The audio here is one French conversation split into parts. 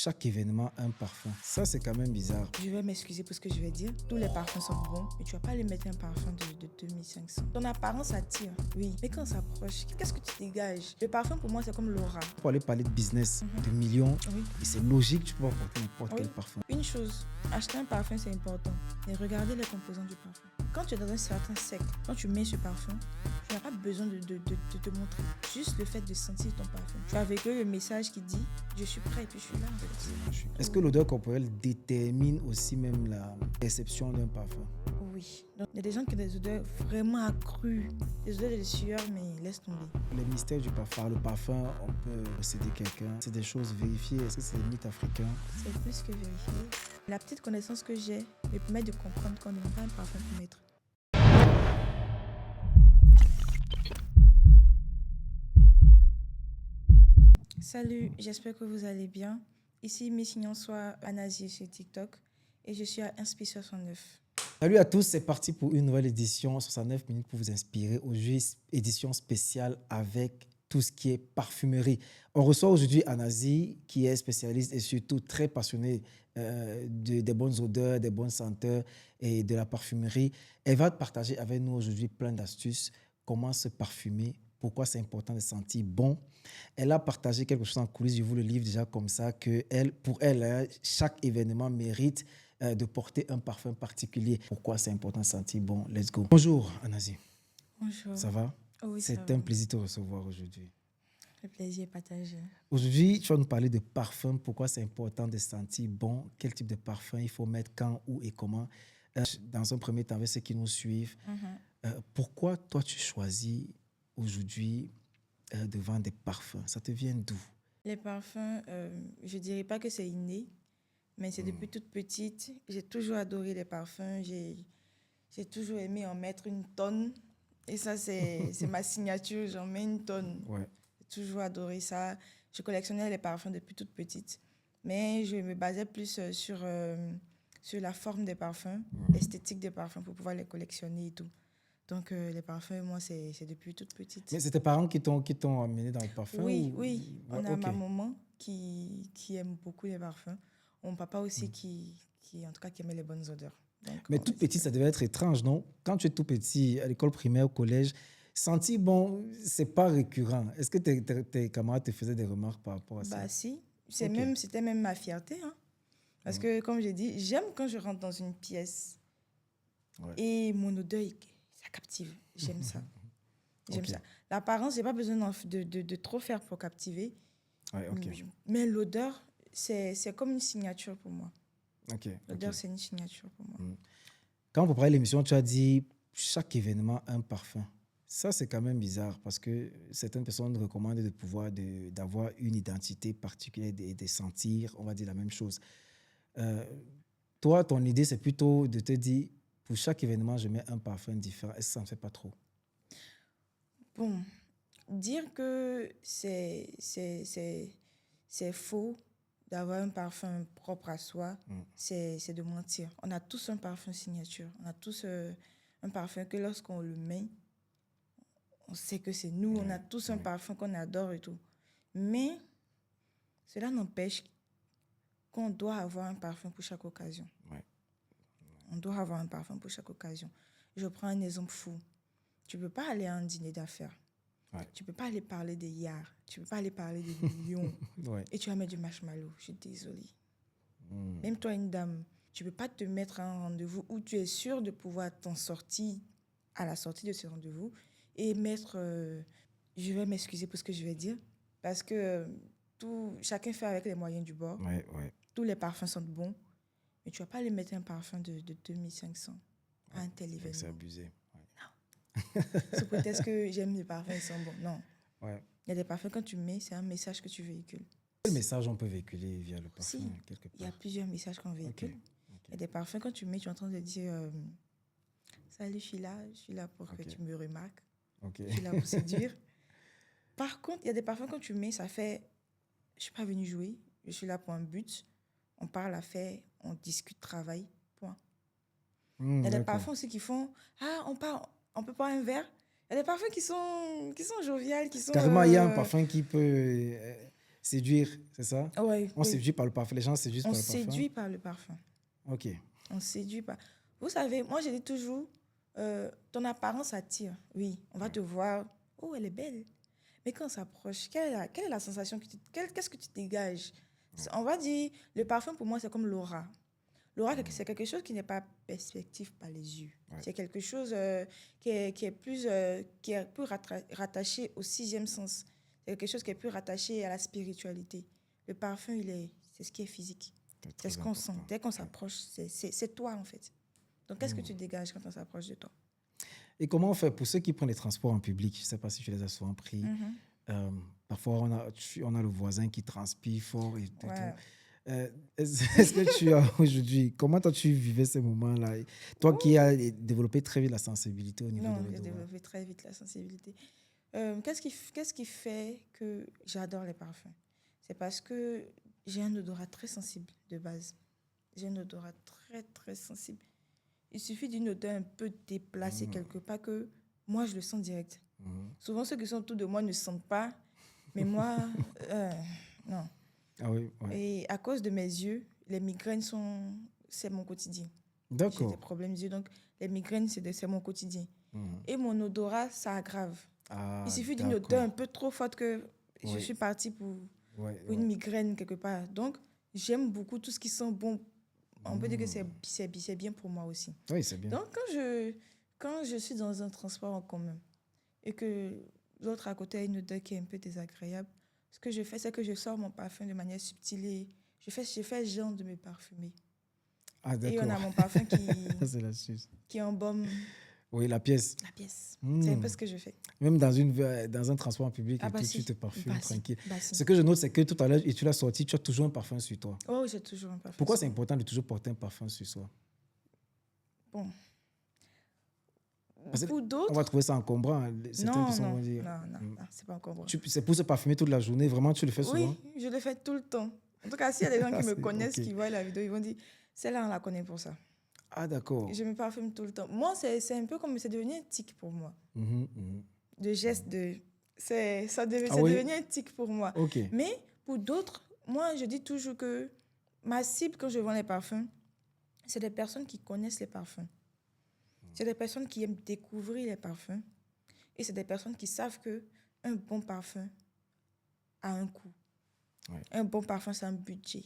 chaque événement un parfum. Ça, c'est quand même bizarre. Je vais m'excuser pour ce que je vais dire. Tous les parfums sont bons, mais tu vas pas aller mettre un parfum de 2500. Ton apparence attire, oui. Mais quand on s'approche, qu'est-ce que tu dégages? Le parfum, pour moi, c'est comme l'aura. Pour aller parler de business, de millions, Oui. et c'est logique, tu peux porter n'importe Oui. quel parfum. Une chose, acheter un parfum, c'est important. Mais regardez les composants du parfum. Quand tu es dans un certain secte, quand tu mets ce parfum, tu n'as pas besoin de te montrer. Juste le fait de sentir ton parfum. Tu as avec eux le message qui dit « Je suis prêt et puis je suis là ». Est-ce que l'odeur corporelle détermine aussi même la perception d'un parfum? Oui. Donc, il y a des gens qui ont des odeurs vraiment accrues. Des odeurs de sueur, mais laisse tomber. Les mystères du parfum. Par le parfum, on peut posséder quelqu'un. C'est des choses vérifiées. Est-ce que c'est des mythes africains? C'est plus que vérifié. La petite connaissance que j'ai me permet de comprendre qu'on n'a pas un parfum pour mettre. Salut, j'espère que vous allez bien. Ici Miss Nyanswa Anazie sur TikTok et je suis à Inspi69. Salut à tous, c'est parti pour une nouvelle édition, 69 minutes pour vous inspirer. Aujourd'hui, édition spéciale avec tout ce qui est parfumerie. On reçoit aujourd'hui Anazie, qui est spécialiste et surtout très passionnée des bonnes odeurs, des bonnes senteurs et de la parfumerie. Elle va partager avec nous aujourd'hui plein d'astuces, comment se parfumer, pourquoi c'est important de sentir bon. Elle a partagé quelque chose en coulisses, je vous le livre déjà comme ça, que pour elle, chaque événement mérite de porter un parfum particulier. Pourquoi c'est important de sentir bon? Let's go. Bonjour Anazie. Bonjour. Ça va? Oui, c'est un plaisir de te recevoir aujourd'hui. Le plaisir est partagé. Aujourd'hui, tu vas nous parler de parfum. Pourquoi c'est important de sentir bon? Quel type de parfum il faut mettre quand, où et comment? Dans un premier temps, avec ceux qui nous suivent, pourquoi toi tu choisis aujourd'hui de vendre des parfums? Ça te vient d'où? Les parfums, je ne dirais pas que c'est inné, mais c'est depuis toute petite. J'ai toujours adoré les parfums. J'ai toujours aimé en mettre une tonne. Et ça, c'est ma signature. J'en mets une tonne. Ouais. J'ai toujours adoré ça. Je collectionnais les parfums depuis toute petite. Mais je me basais plus sur la forme des parfums, l'esthétique des parfums pour pouvoir les collectionner et tout. Donc, les parfums, moi, c'est depuis toute petite. Mais c'est tes parents qui t'ont amené dans le parfum? Oui, ou... oui. On Ouais, a ok. ma maman qui aime beaucoup les parfums. Mon papa aussi en tout cas, qui aimait les bonnes odeurs. Donc, Mais tout petit, ça devait être étrange, non? Quand tu es tout petit, à l'école primaire, au collège, sentir bon, c'est pas récurrent. Est-ce que tes camarades te faisaient des remarques par rapport à ça? Bah si, Ok. c'était même ma fierté. Hein. Parce que, comme j'ai dit, j'aime quand je rentre dans une pièce et mon odeur, ça captive. J'aime ça. J'aime Ok. ça. L'apparence, j'ai pas besoin de trop faire pour captiver. Ouais, ok. Mais l'odeur, c'est comme une signature pour moi. Ok. L'odeur, c'est une signature pour moi. Quand on préparait l'émission, tu as dit chaque événement un parfum. Ça, c'est quand même bizarre parce que certaines personnes recommandent d'avoir une identité particulière et de sentir, on va dire, la même chose. Toi, ton idée, c'est plutôt de te dire, pour chaque événement, je mets un parfum différent. Est-ce que ça ne fait pas trop? Bon, dire que c'est faux d'avoir un parfum propre à soi, c'est de mentir. On a tous un parfum signature. On a tous un parfum que lorsqu'on le met, on sait que c'est nous. On a tous un parfum qu'on adore et tout. Mais cela n'empêche qu'on doit avoir un parfum pour chaque occasion. Ouais. On doit avoir un parfum pour chaque occasion. Je prends un exemple fou. Tu ne peux pas aller à un dîner d'affaires. Ouais. Tu ne peux pas aller parler des yards. Tu ne peux pas aller parler des millions. Ouais. Et tu vas mettre du marshmallow. Je suis désolée. Même toi, une dame, tu ne peux pas te mettre à un rendez-vous où tu es sûr de pouvoir t'en sortir à la sortie de ce rendez-vous et mettre... je vais m'excuser pour ce que je vais dire. Parce que chacun fait avec les moyens du bord. Ouais. Tous les parfums sont bons. Mais tu ne vas pas aller mettre un parfum de 2500 à un tel événement. C'est abusé. Sous prétexte que j'aime les parfums, ils sont bons. Non. Ouais. Il y a des parfums, quand tu mets, c'est un message que tu véhicules. Quel message on peut véhiculer via le parfum, Si, quelque part? il y a plusieurs messages qu'on véhicule. Ok. Il y a des parfums, quand tu mets, tu es en train de dire salut, je suis là pour que tu me remarques. Ok. Je suis là pour séduire. Par contre, il y a des parfums, quand tu mets, ça fait je ne suis pas venue jouer, je suis là pour un but. On parle affaires, on discute travail, point. Il y a des parfums aussi qui font on peut pas un verre. Il y a des parfums qui sont joviales, qui sont... Carrément, il y a un parfum qui peut... séduire, c'est ça? Ouais, On oui. séduit par le parfum. Les gens séduisent On par le parfum. séduit par le parfum. Ok. On séduit par... Vous savez, moi, je dis toujours, ton apparence attire. Oui, on va te voir. Oh, elle est belle. Mais quand on s'approche, quelle est la sensation qu'est-ce que tu dégages? On va dire, le parfum, pour moi, c'est comme l'aura. L'aura, c'est quelque chose qui n'est pas perspectif par les yeux. Ouais. C'est quelque chose qui est plus rattaché au sixième sens. C'est quelque chose qui est plus rattaché à la spiritualité. Le parfum, c'est ce qui est physique. C'est ce qu'on sent. Dès qu'on s'approche, c'est toi, en fait. Donc, qu'est-ce que tu dégages quand on s'approche de toi? Et comment on fait pour ceux qui prennent les transports en public? Je ne sais pas si tu les as souvent pris. Parfois, on a le voisin qui transpire fort et tout. Ouais. Est-ce que tu as aujourd'hui, comment tu vivais ces moments-là? Toi qui as développé très vite la sensibilité au niveau Non, de j'ai l'odorat. développé très vite la sensibilité. Qu'est-ce qui fait que j'adore les parfums? C'est parce que j'ai un odorat très sensible de base. J'ai un odorat très, très sensible. Il suffit d'une odeur un peu déplacée quelque part que moi, je le sens direct. Souvent, ceux qui sont autour de moi ne sentent pas, mais moi, non. Ah oui, ouais. Et à cause de mes yeux, les migraines c'est mon quotidien. J'ai D'accord. des problèmes d'yeux, donc les migraines, c'est mon quotidien. Et mon odorat, ça aggrave. Ah, Il suffit d'une odeur un peu trop forte que je suis partie pour une migraine quelque part. Donc, j'aime beaucoup tout ce qui sent bon. On peut dire que c'est bien pour moi aussi. Oui, c'est bien. Donc, quand je suis dans un transport en commun et que l'autre à côté a une odeur qui est un peu désagréable, ce que je fais, c'est que je sors mon parfum de manière subtile et je fais genre de me parfumer. Ah, d'accord. Et on a mon parfum C'est l'astuce. qui embaume Oui, la pièce. la pièce. C'est un peu ce que je fais. Même dans un transport en public et tout, si. tu te parfumes tranquille. Si. Ce que je note, c'est que tout à l'heure, et tu l'as sorti, tu as toujours un parfum sur toi. Oh, j'ai toujours un parfum. Pourquoi c'est important de toujours porter un parfum sur soi? Bon. Parce que pour d'autres... on va trouver ça encombrant. Certaines personnes vont dire. Non, c'est pas encombrant. C'est pour se parfumer toute la journée. Vraiment, tu le fais souvent? Oui, je le fais tout le temps. En tout cas, s'il y a des gens qui me connaissent, qui voient la vidéo, ils vont dire, celle-là, on la connaît pour ça. Ah, d'accord. Je me parfume tout le temps. Moi, c'est un peu comme... C'est devenu un tic pour moi. De geste de... C'est devenu un tic pour moi. Okay. Mais pour d'autres, moi, je dis toujours que ma cible, quand je vends les parfums, c'est des personnes qui connaissent les parfums. C'est des personnes qui aiment découvrir les parfums. Et c'est des personnes qui savent qu'un bon parfum a un coût. Ouais. Un bon parfum, c'est un budget.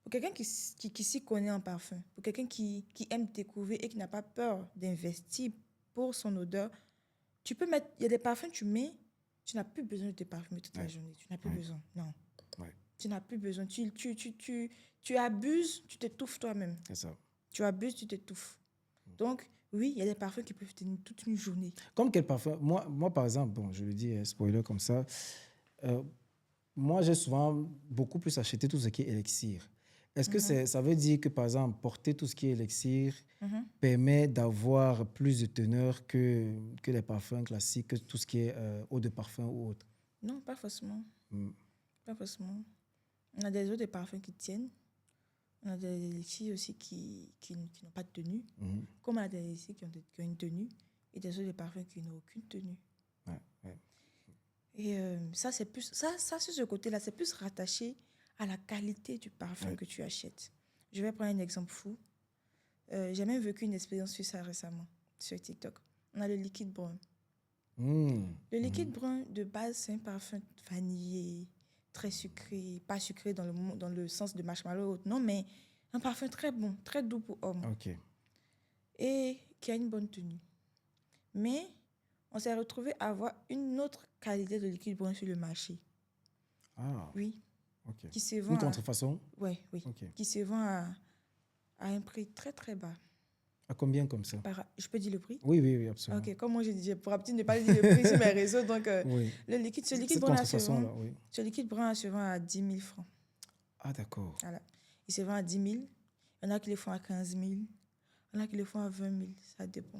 Pour quelqu'un qui s'y connaît en parfum, pour quelqu'un qui aime découvrir et qui n'a pas peur d'investir pour son odeur, tu peux mettre... Il y a des parfums que tu mets, tu n'as plus besoin de te parfumer toute la journée. Tu n'as plus besoin. Non. Tu n'as plus besoin. Tu abuses, tu t'étouffes toi-même. C'est ça. Tu abuses, tu t'étouffes. Donc, oui, il y a des parfums qui peuvent tenir toute une journée. Comme quel parfum? Moi, par exemple, bon, je le dis, spoiler comme ça, moi, j'ai souvent beaucoup plus acheté tout ce qui est élixir. Est-ce que ça veut dire que, par exemple, porter tout ce qui est élixir permet d'avoir plus de teneur que les parfums classiques, que tout ce qui est eau de parfum ou autre? Non, pas forcément. Pas forcément. On a des eaux de parfum qui tiennent. On a des élixirs aussi qui n'ont pas de tenue. Comme on a des élixirs qui ont une tenue et des eaux de parfum qui n'ont aucune tenue. Et ça, c'est plus... Ça, sur ce côté-là, c'est plus rattaché à la qualité du parfum que tu achètes. Je vais prendre un exemple fou. J'ai même vécu une expérience sur ça récemment, sur TikTok. On a le liquide brun. Le liquide brun, de base, c'est un parfum vanillé, très sucré, pas sucré dans le sens de marshmallow, non, mais un parfum très bon, très doux pour homme. Et qui a une bonne tenue. Mais on s'est retrouvé à avoir une autre qualité de liquide brun sur le marché. Ah. Oui. Okay. Qui se vend une contrefaçon? Oui. Okay. Qui se vend à un prix très, très bas. À combien comme ça? Je peux dire le prix? Oui, absolument. Ok, comme moi, pour habitude de ne pas dire le prix sur mes réseaux, donc ce liquide brun se vend à 10 000 francs. Ah, d'accord. Voilà. Il se vend à 10 000. Il y en a qui le font à 15 000. Il y en a qui le font à 20 000. Ça dépend.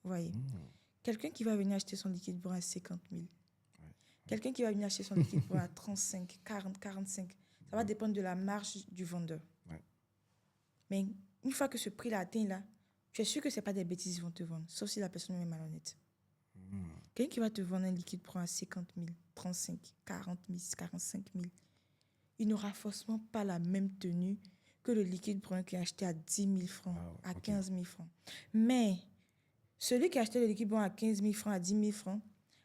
Vous voyez? Quelqu'un qui va venir acheter son liquide brun à 50 000. Quelqu'un qui va venir acheter son liquide brun à 35, 40, 45. Ça va dépendre de la marge du vendeur. Mais une fois que ce prix-là atteint là, tu es sûr que ce n'est pas des bêtises qu'ils vont te vendre, sauf si la personne est malhonnête. Quelqu'un qui va te vendre un liquide brun à 50 000, 35, 40 000, 45 000, il n'aura forcément pas la même tenue que le liquide brun qui est acheté à 10 000 francs, à 15 000 francs. Mais celui qui a acheté le liquide brun à 15 000 francs, à 10 000 francs,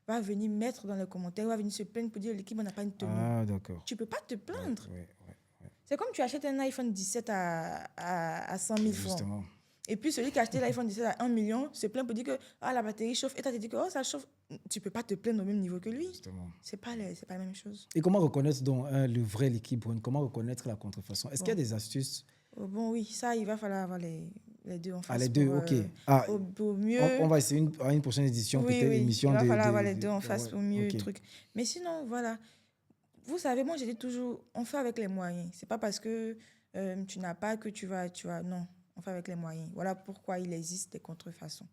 va venir mettre dans les commentaires, va venir se plaindre pour dire que le liquide brun n'a pas une tenue. Ah, d'accord. Tu ne peux pas te plaindre. Ouais. C'est comme tu achètes un iPhone 17 à 100 000 francs. Justement. Et puis celui qui a acheté l'iPhone 17 à 1 million se plaint pour dire que la batterie chauffe. Et toi, tu dis que ça chauffe. Tu ne peux pas te plaindre au même niveau que lui. Justement. Ce n'est pas la même chose. Et comment reconnaître donc le vrai liquide brun? Comment reconnaître la contrefaçon? Est-ce qu'il y a des astuces? Bon, oui, ça, il va falloir avoir les deux en face. Les deux, ok. Pour mieux... On va essayer à une prochaine édition, peut-être émission il va de... falloir avoir les deux en face pour mieux okay. truc. Mais sinon, voilà. Vous savez, moi, je dis toujours, on fait avec les moyens. Ce n'est pas parce que tu n'as pas que tu vas... Non, on fait avec les moyens. Voilà pourquoi il existe des contrefaçons.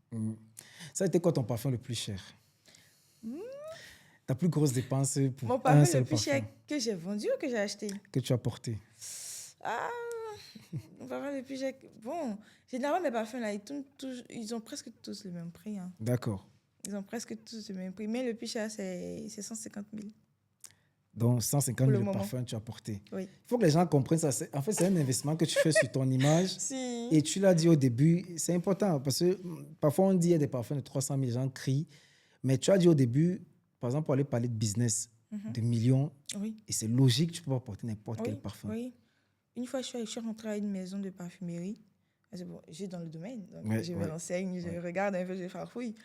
Ça a été quoi ton parfum le plus cher? Ta plus grosse dépense pour mon un seul le plus parfum cher que j'ai vendu ou que j'ai acheté? que tu as porté? Mon parfum le plus cher... Bon, généralement, mes parfums, là, ils ont presque tous le même prix. Hein. D'accord. Ils ont presque tous le même prix. Mais le plus cher, c'est 150 000. Donc, 150 000 parfums tu as porté. Oui. Il faut que les gens comprennent ça. En fait, c'est un investissement que tu fais sur ton image. Si. Et tu l'as dit au début, c'est important parce que parfois on dit qu'il y a des parfums de 300 000, les gens crient. Mais tu as dit au début, par exemple, pour aller parler de business, de millions, et c'est logique, tu peux pas porter n'importe quel parfum. Oui. Une fois, je suis rentrée à une maison de parfumerie. Bon, j'ai dans le domaine, donc je me renseigne, je regarde un peu, je farfouille.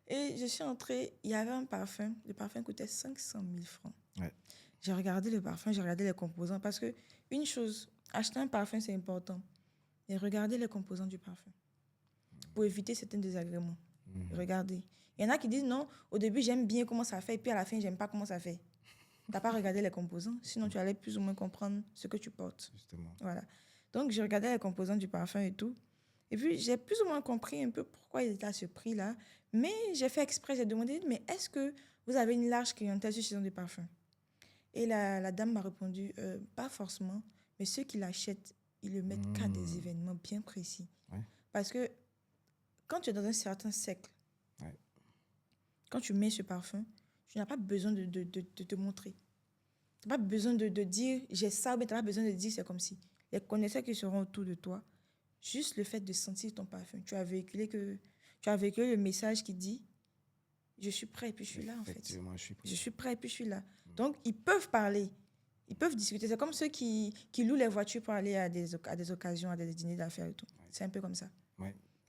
Et je suis entrée, il y avait un parfum, le parfum coûtait 500 000 francs. Ouais. J'ai regardé le parfum, j'ai regardé les composants, parce que une chose, acheter un parfum, c'est important, mais regardez les composants du parfum pour éviter certains désagréments. Regardez. Il y en a qui disent non, au début, j'aime bien comment ça fait, et puis à la fin, j'aime pas comment ça fait. Tu n'as pas regardé les composants, sinon tu allais plus ou moins comprendre ce que tu portes. Justement. Voilà. Donc, j'ai regardé les composants du parfum et tout. Et puis, j'ai plus ou moins compris un peu pourquoi il était à ce prix-là. Mais j'ai fait exprès, j'ai demandé, mais est-ce que vous avez une large clientèle sur ce genre de parfum? Et la dame m'a répondu, pas forcément, mais ceux qui l'achètent, ils le mettent qu'à des événements bien précis. Ouais. Parce que quand tu es dans un certain siècle, quand tu mets ce parfum, tu n'as pas besoin de te montrer. Tu n'as pas besoin de dire j'ai ça, mais tu n'as pas besoin de dire c'est comme si. Les connaisseurs qui seront autour de toi, juste le fait de sentir ton parfum, tu as véhiculé le message qui dit je suis prêt et puis je suis là en fait. Je suis prêt et puis je suis là. Donc ils peuvent parler, ils peuvent discuter. C'est comme ceux qui louent les voitures pour aller à des occasions, à des dîners d'affaires et tout. C'est un peu comme ça.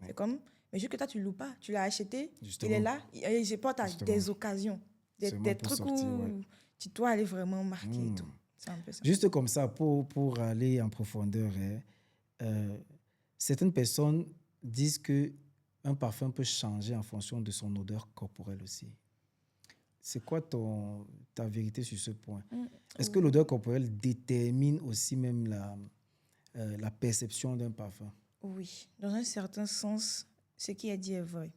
C'est comme, mais juste que toi tu loues pas, tu l'as acheté, il est là, et je porte à des occasions, des trucs où tu dois aller vraiment marquer et tout. C'est un peu ça. Juste comme ça, pour aller en profondeur, certaines personnes disent qu'un parfum peut changer en fonction de son odeur corporelle aussi. C'est quoi ta vérité sur ce point? Est-ce que l'odeur corporelle détermine aussi même la perception d'un parfum? Oui, dans un certain sens, ce qui est dit est vrai.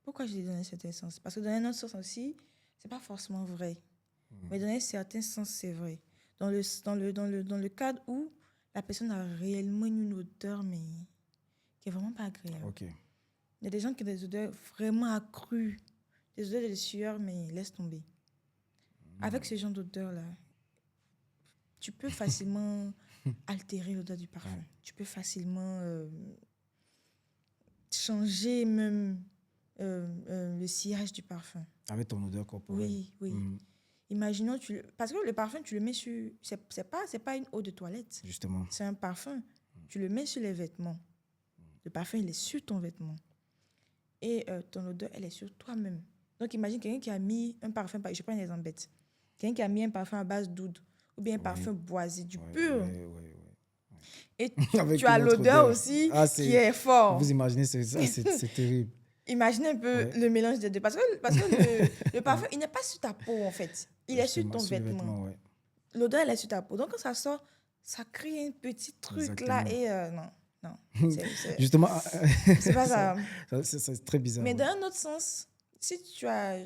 Pourquoi je dis dans un certain sens? Parce que dans un autre sens aussi, ce n'est pas forcément vrai. Mais dans un certain sens, c'est vrai. Dans le cadre où la personne a réellement une odeur, mais qui n'est vraiment pas agréable. Okay. Il y a des gens qui ont des odeurs vraiment accrues, des odeurs de sueur, mais laisse tomber. Avec ce genre d'odeur-là, tu peux facilement altérer l'odeur du parfum. Tu peux facilement changer même le sillage du parfum. Avec ton odeur corporelle. Oui. Imaginons, parce que le parfum, tu le mets sur... C'est pas une eau de toilette. Justement. C'est un parfum. Tu le mets sur les vêtements. Le parfum, il est sur ton vêtement. Et ton odeur, elle est sur toi-même. Donc, imagine quelqu'un qui a mis un parfum... Je prends un exemple bête. Quelqu'un qui a mis un parfum à base d'oud ou bien un parfum boisé, du pur. Et tu as l'odeur aussi qui est fort. Vous imaginez, c'est terrible. Imagine un peu le mélange des deux. Parce que le parfum, il n'est pas sur ta peau, en fait. Il est sur ton vêtement. L'odeur, elle est sur ta peau. Donc, quand ça sort, ça crée un petit truc. Exactement. Là. Et non. Justement, c'est pas ça. C'est très bizarre. Mais d'un autre sens, si tu as...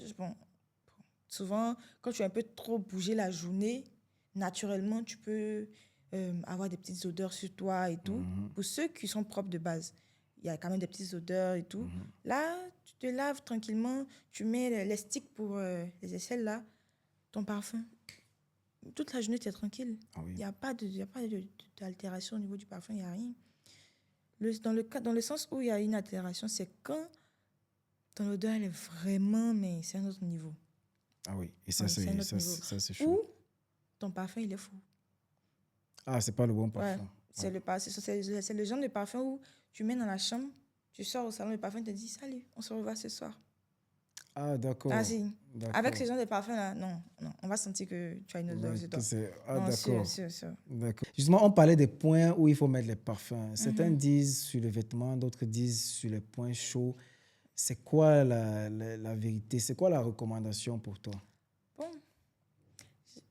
souvent, quand tu as un peu trop bougé la journée, naturellement, tu peux avoir des petites odeurs sur toi et tout. Pour ceux qui sont propres de base. Il y a quand même des petites odeurs et tout. Là, tu te laves tranquillement, tu mets les sticks pour les aisselles là, ton parfum, toute la journée, tu es tranquille. Ah oui. Il n'y a pas d'altération au niveau du parfum, il n'y a rien. Dans le sens où il y a une altération, c'est quand ton odeur, elle est vraiment, mais c'est un autre niveau. Ah oui, et ça, Ouais, c'est un autre niveau. c'est chaud. Ou ton parfum, il est fou. Ah, c'est pas le bon Ouais, parfum. c'est le genre de parfum où tu mets dans la chambre, tu sors au salon, le parfum te dit « Salut, on se revoit ce soir ». Ah, d'accord. Ah si, D'accord. avec ce genre de parfum-là, non, on va sentir que tu as une odeur chez toi. Ah, Non, d'accord. sûr. D'accord. Justement, on parlait des points où il faut mettre les parfums. Certains disent sur les vêtements, d'autres disent sur les points chauds. C'est quoi la vérité? C'est quoi la recommandation pour toi? Bon,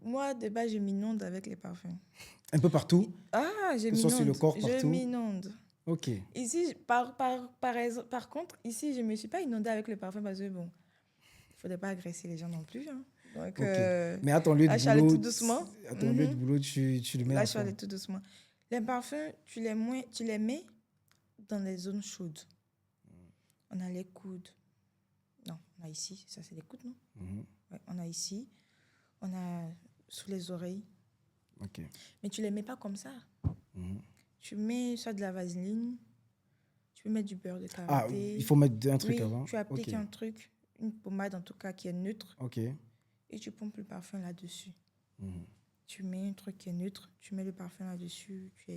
moi, de base, je m'inonde avec les parfums. Un peu partout? Ah, je Que ce soit sur le m'inonde. corps, Je partout? m'inonde. Ok. Ici, par contre, ici, je ne me suis pas inondée avec le parfum parce que, bon, il ne faudrait pas agresser les gens non plus. Hein. Donc, Ok. Mais à ton lieu là, de je suis allée boulot, tout doucement. à ton lieu de boulot, tu le mets Là, à je suis fond. allée tout doucement. Les parfums, tu les mets dans les zones chaudes. On a les coudes. Non, on a ici. Ça, c'est les coudes, non? Ouais, on a ici. On a sous les oreilles. Ok. Mais tu ne les mets pas comme ça. Tu mets soit de la vaseline, tu peux mettre du beurre de karité. Ah, il faut mettre un truc avant? Tu appliques un truc, une pommade en tout cas qui est neutre. Ok. Et tu pompes le parfum là-dessus. Tu mets un truc qui est neutre, tu mets le parfum là-dessus, tu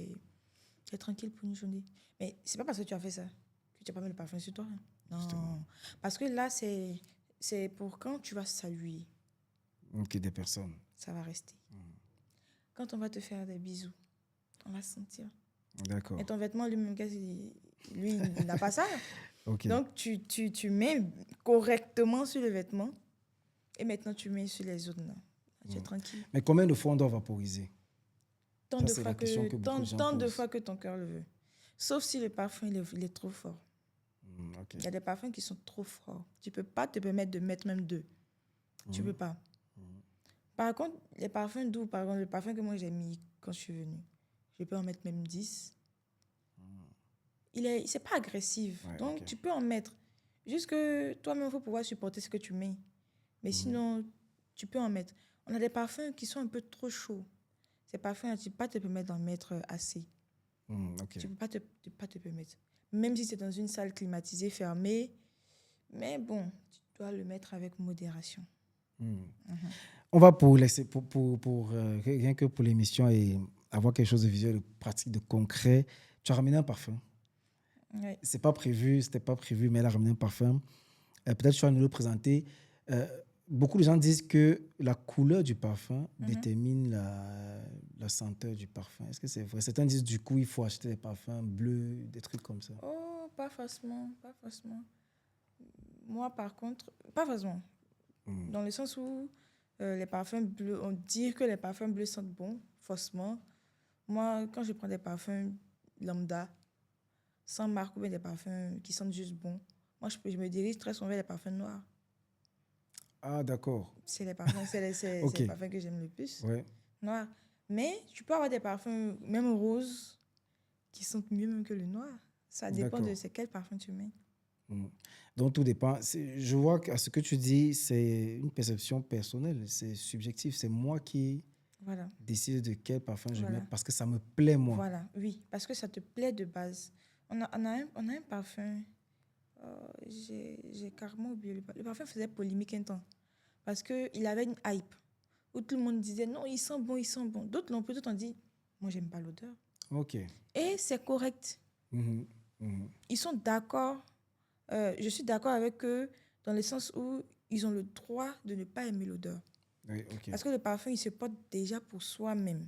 es tranquille pour une journée. Mais c'est pas parce que tu as fait ça que tu n'as pas mis le parfum sur toi. Hein. Non. Justement. Parce que là, c'est pour quand tu vas saluer. Ok, des personnes. Ça va rester. Quand on va te faire des bisous, on va sentir. D'accord. Et ton vêtement, lui-même, lui, il n'a pas ça. Okay. Donc, tu mets correctement sur le vêtement et maintenant, tu mets sur les autres. Là. Tu es tranquille. Mais combien de fois on doit vaporiser? Tant de fois que ton cœur le veut. Sauf si le parfum, il est trop fort. Okay. Il y a des parfums qui sont trop forts. Tu ne peux pas te permettre de mettre même 2. Tu ne peux pas. Par contre, les parfums doux, par exemple, le parfum que moi j'ai mis quand je suis venue, je peux en mettre même 10. C'est pas agressif. Ouais, donc, tu peux en mettre. Juste que toi-même, il faut pouvoir supporter ce que tu mets. Mais sinon, tu peux en mettre. On a des parfums qui sont un peu trop chauds. Ces parfums-là, tu ne peux pas te permettre d'en mettre assez. Okay. Tu ne peux pas te permettre. Même si c'est dans une salle climatisée, fermée. Mais bon, tu dois le mettre avec modération. On va rien que pour l'émission et avoir quelque chose de visuel, de pratique, de concret. Tu as ramené un parfum. Oui. C'était pas prévu, mais elle a ramené un parfum. Peut-être tu vas nous le présenter. Beaucoup de gens disent que la couleur du parfum détermine la senteur du parfum. Est-ce que c'est vrai? Certains disent du coup, il faut acheter des parfums bleus, des trucs comme ça. Oh, pas forcément. Moi, par contre, pas forcément. Dans le sens où les parfums bleus, on dit que les parfums bleus sentent bon, faussement. Moi, quand je prends des parfums lambda, sans marque ou bien des parfums qui sentent juste bon, moi, je me dirige très souvent vers les parfums noirs. Ah, d'accord. C'est les parfums, c'est les parfums que j'aime le plus. Ouais. Noirs. Mais tu peux avoir des parfums, même roses, qui sentent mieux même que le noir. Ça dépend de quel parfum tu mets. Donc, tout dépend. Je vois qu'à ce que tu dis, c'est une perception personnelle, c'est subjectif. C'est moi qui décide de quel parfum je mets parce que ça me plaît, moi. Voilà, oui, parce que ça te plaît de base. On a un parfum, j'ai carrément oublié. Le parfum faisait polémique un temps parce qu'il avait une hype où tout le monde disait non, il sent bon. D'autres l'ont pris, d'autres ont dit, moi, j'aime pas l'odeur. Ok. Et c'est correct. Ils sont d'accord. Je suis d'accord avec eux dans le sens où ils ont le droit de ne pas aimer l'odeur. Oui, okay. Parce que le parfum, il se porte déjà pour soi-même.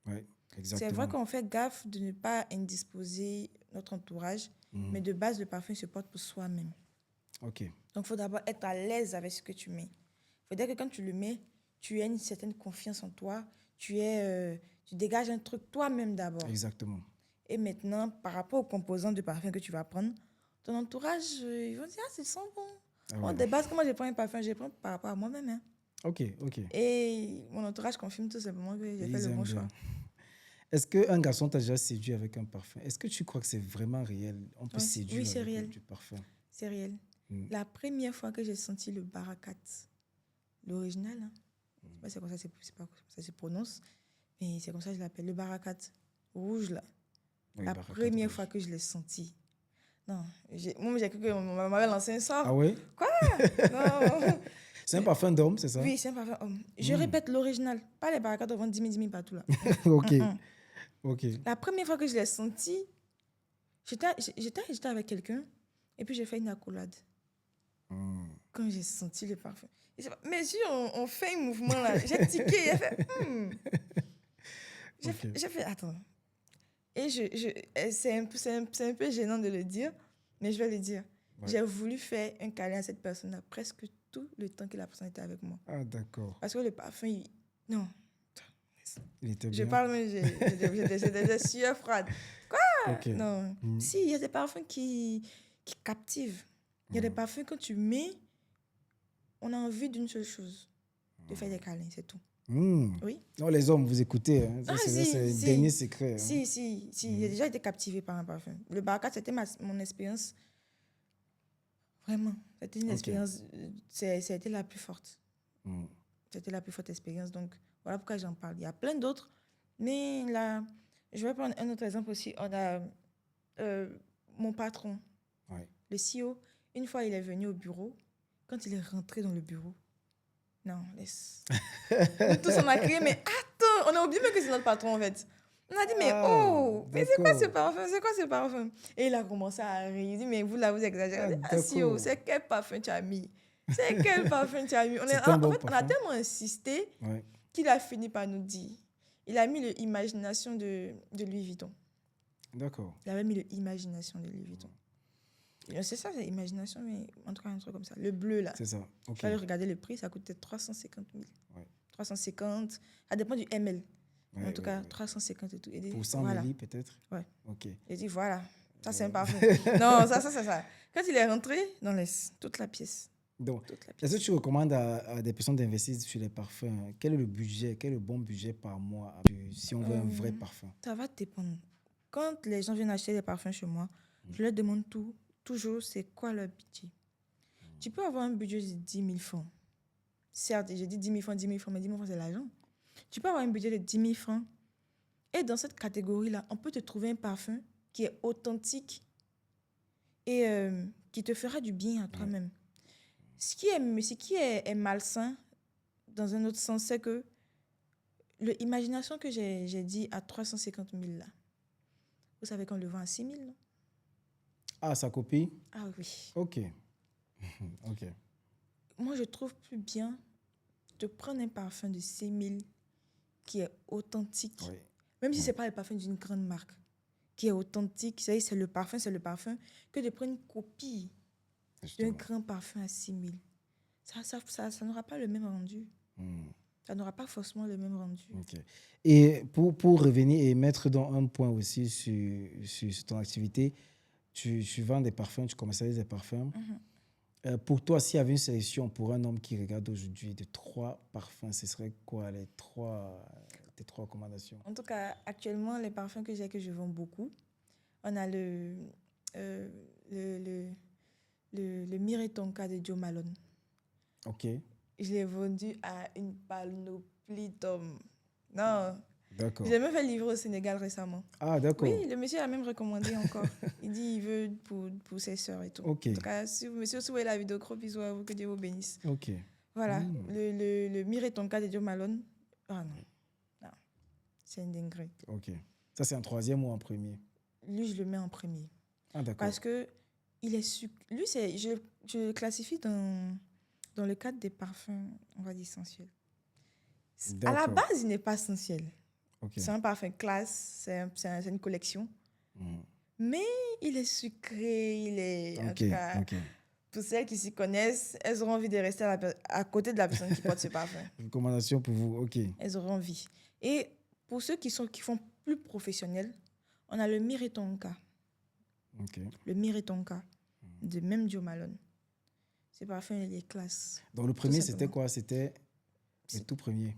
Oui, exactement. C'est vrai qu'on fait gaffe de ne pas indisposer notre entourage, mais de base, le parfum se porte pour soi-même. Ok. Donc, il faut d'abord être à l'aise avec ce que tu mets. Il faudrait que quand tu le mets, tu aies une certaine confiance en toi, tu dégages un truc toi-même d'abord. Exactement. Et maintenant, par rapport aux composants de parfum que tu vas prendre, ton entourage, ils vont dire, ah, ça sent bon. Bon, de base, quand moi, je prends un parfum, je prends par rapport à moi-même. Hein. Ok. Et mon entourage confirme tout simplement que j'ai fait le bon choix. Est-ce qu'un garçon t'a déjà séduit avec un parfum? Est-ce que tu crois que c'est vraiment réel? On peut séduire avec du parfum? C'est réel. La première fois que j'ai senti le Barakat, l'original, hein, Je sais pas si c'est comme ça, c'est pas comme ça se prononce, mais c'est comme ça que je l'appelle. Le barakat rouge, là. Oui, La barakat première rouge. fois que je l'ai senti. Non, moi, j'ai cru qu'on m'avait lancé un sort. Ah oui? Quoi? Non. C'est un parfum d'homme, c'est ça? Oui, c'est un parfum homme. Je répète l'original. Pas les barakats, on vend 10 000 partout, là. Ok, ok. La première fois que je l'ai senti, j'étais avec quelqu'un et puis j'ai fait une accolade. Quand j'ai senti le parfum. Mes yeux ont fait un mouvement là. J'ai tiqué. J'ai fait. J'ai fait. Attends. Et c'est un peu gênant de le dire, mais je vais le dire. Ouais. J'ai voulu faire un câlin à cette personne-là presque tout le temps que la personne était avec moi. Ah, d'accord. Parce que le parfum, non. Il était Je bien. parle, mais j'ai des sueurs froides. Quoi? Ok. Non. Si, il y a des parfums qui captivent. Il y a des parfums que tu mets, on a envie d'une seule chose, de faire des câlins, c'est tout. Oui. Non, les hommes, vous écoutez. Hein. Ça, c'est le dernier secret. Hein. Si. J'ai déjà été captivée par un parfum. Le barakat, c'était mon expérience. Vraiment. C'était une expérience. Ça a été la plus forte. C'était la plus forte expérience. Donc, voilà pourquoi j'en parle. Il y a plein d'autres. Mais là, je vais prendre un autre exemple aussi. On a mon patron, le CEO. Une fois, il est venu au bureau. Quand il est rentré dans le bureau, non, laisse. Nous tous, on a crié, mais attends, on a oublié même que c'est notre patron, en fait. On a dit, mais c'est quoi ce parfum? C'est quoi ce parfum? Et il a commencé à rire. Il dit, mais vous, là, vous exagérez. CEO, c'est quel parfum tu as mis? C'est quel parfum tu as mis? On a tellement insisté qu'il a fini par nous dire. Il a mis l'imagination de Louis Vuitton. D'accord. Il avait mis l'imagination de Louis Vuitton. C'est ça, c'est l'imagination, mais en tout cas, un truc comme ça. Le bleu, là. C'est ça. Ok. J'allais regarder le prix, ça coûtait 350 000. 350, ça dépend du ML. En tout cas, 350 et tout. Et pour 100 voilà. milli, peut-être? Ouais. Ok. Et dit, voilà, ça, c'est un parfum. Non, ça. Quand il est rentré, non, laisse toute la pièce. Donc, est-ce que tu recommandes à des personnes d'investir sur les parfums? Quel est le budget? Quel est le bon budget par mois si on veut un vrai parfum? Ça va dépendre. Quand les gens viennent acheter des parfums chez moi, je leur demande toujours, c'est quoi leur budget. Tu peux avoir un budget de 10 000 francs. Certes, j'ai dit 10 000 francs, mais 10 000 francs, c'est l'argent. Tu peux avoir un budget de 10 000 francs. Et dans cette catégorie-là, on peut te trouver un parfum qui est authentique et qui te fera du bien à toi-même. Ce qui est malsain, dans un autre sens, c'est que l'imagination que j'ai dit à 350 000, là, vous savez qu'on le vend à 6 000, non? Ah, sa copie? Ah oui. Ok. Ok. Moi, je trouve plus bien de prendre un parfum de 6 000 qui est authentique. Oui. Même si ce n'est pas le parfum d'une grande marque, qui est authentique, c'est le parfum, que de prendre une copie d'un grand parfum à 6 000. Ça n'aura pas le même rendu. Ça n'aura pas forcément le même rendu. Okay. Et pour revenir et mettre dans un point aussi sur ton activité, tu vends des parfums, tu commercialises des parfums. Pour toi, s'il y avait une sélection pour un homme qui regarde aujourd'hui de 3 parfums, ce serait quoi tes 3 recommandations? En tout cas, actuellement, les parfums que je vends beaucoup, on a le Mireille Tonka de Jo Malone. Ok. Je l'ai vendu à une panoplie d'hommes. Non. D'accord. Je l'ai même fait livrer au Sénégal récemment. Ah, d'accord. Oui, le monsieur a même recommandé encore. Il dit qu'il veut pour ses sœurs et tout. Okay. En tout cas, si monsieur voyez la vidéo, gros bisous à vous, que Dieu vous bénisse. Ok. Voilà, le Mireille Tonka de Jo Malone. Ah non. C'est une dinguerie. Ok. Ça, c'est en 3e ou en premier? Lui, je le mets en premier. Ah, d'accord. Parce que lui, je le classifie dans le cadre des parfums, on va dire, sensuels. À la base, il n'est pas sensuel. Okay. C'est un parfum classe, c'est une collection. Mais il est sucré, il est... En tout cas, pour celles qui s'y connaissent, elles auront envie de rester à côté de la personne qui porte ce parfum. Recommandation pour vous, ok. Elles auront envie. Et pour ceux qui font plus professionnels, on a le Mireille Tonka. Le Mireille Tonka, de même Jo Malone. Ce parfum, il est classe. Donc le premier, c'était quoi? C'était le tout premier.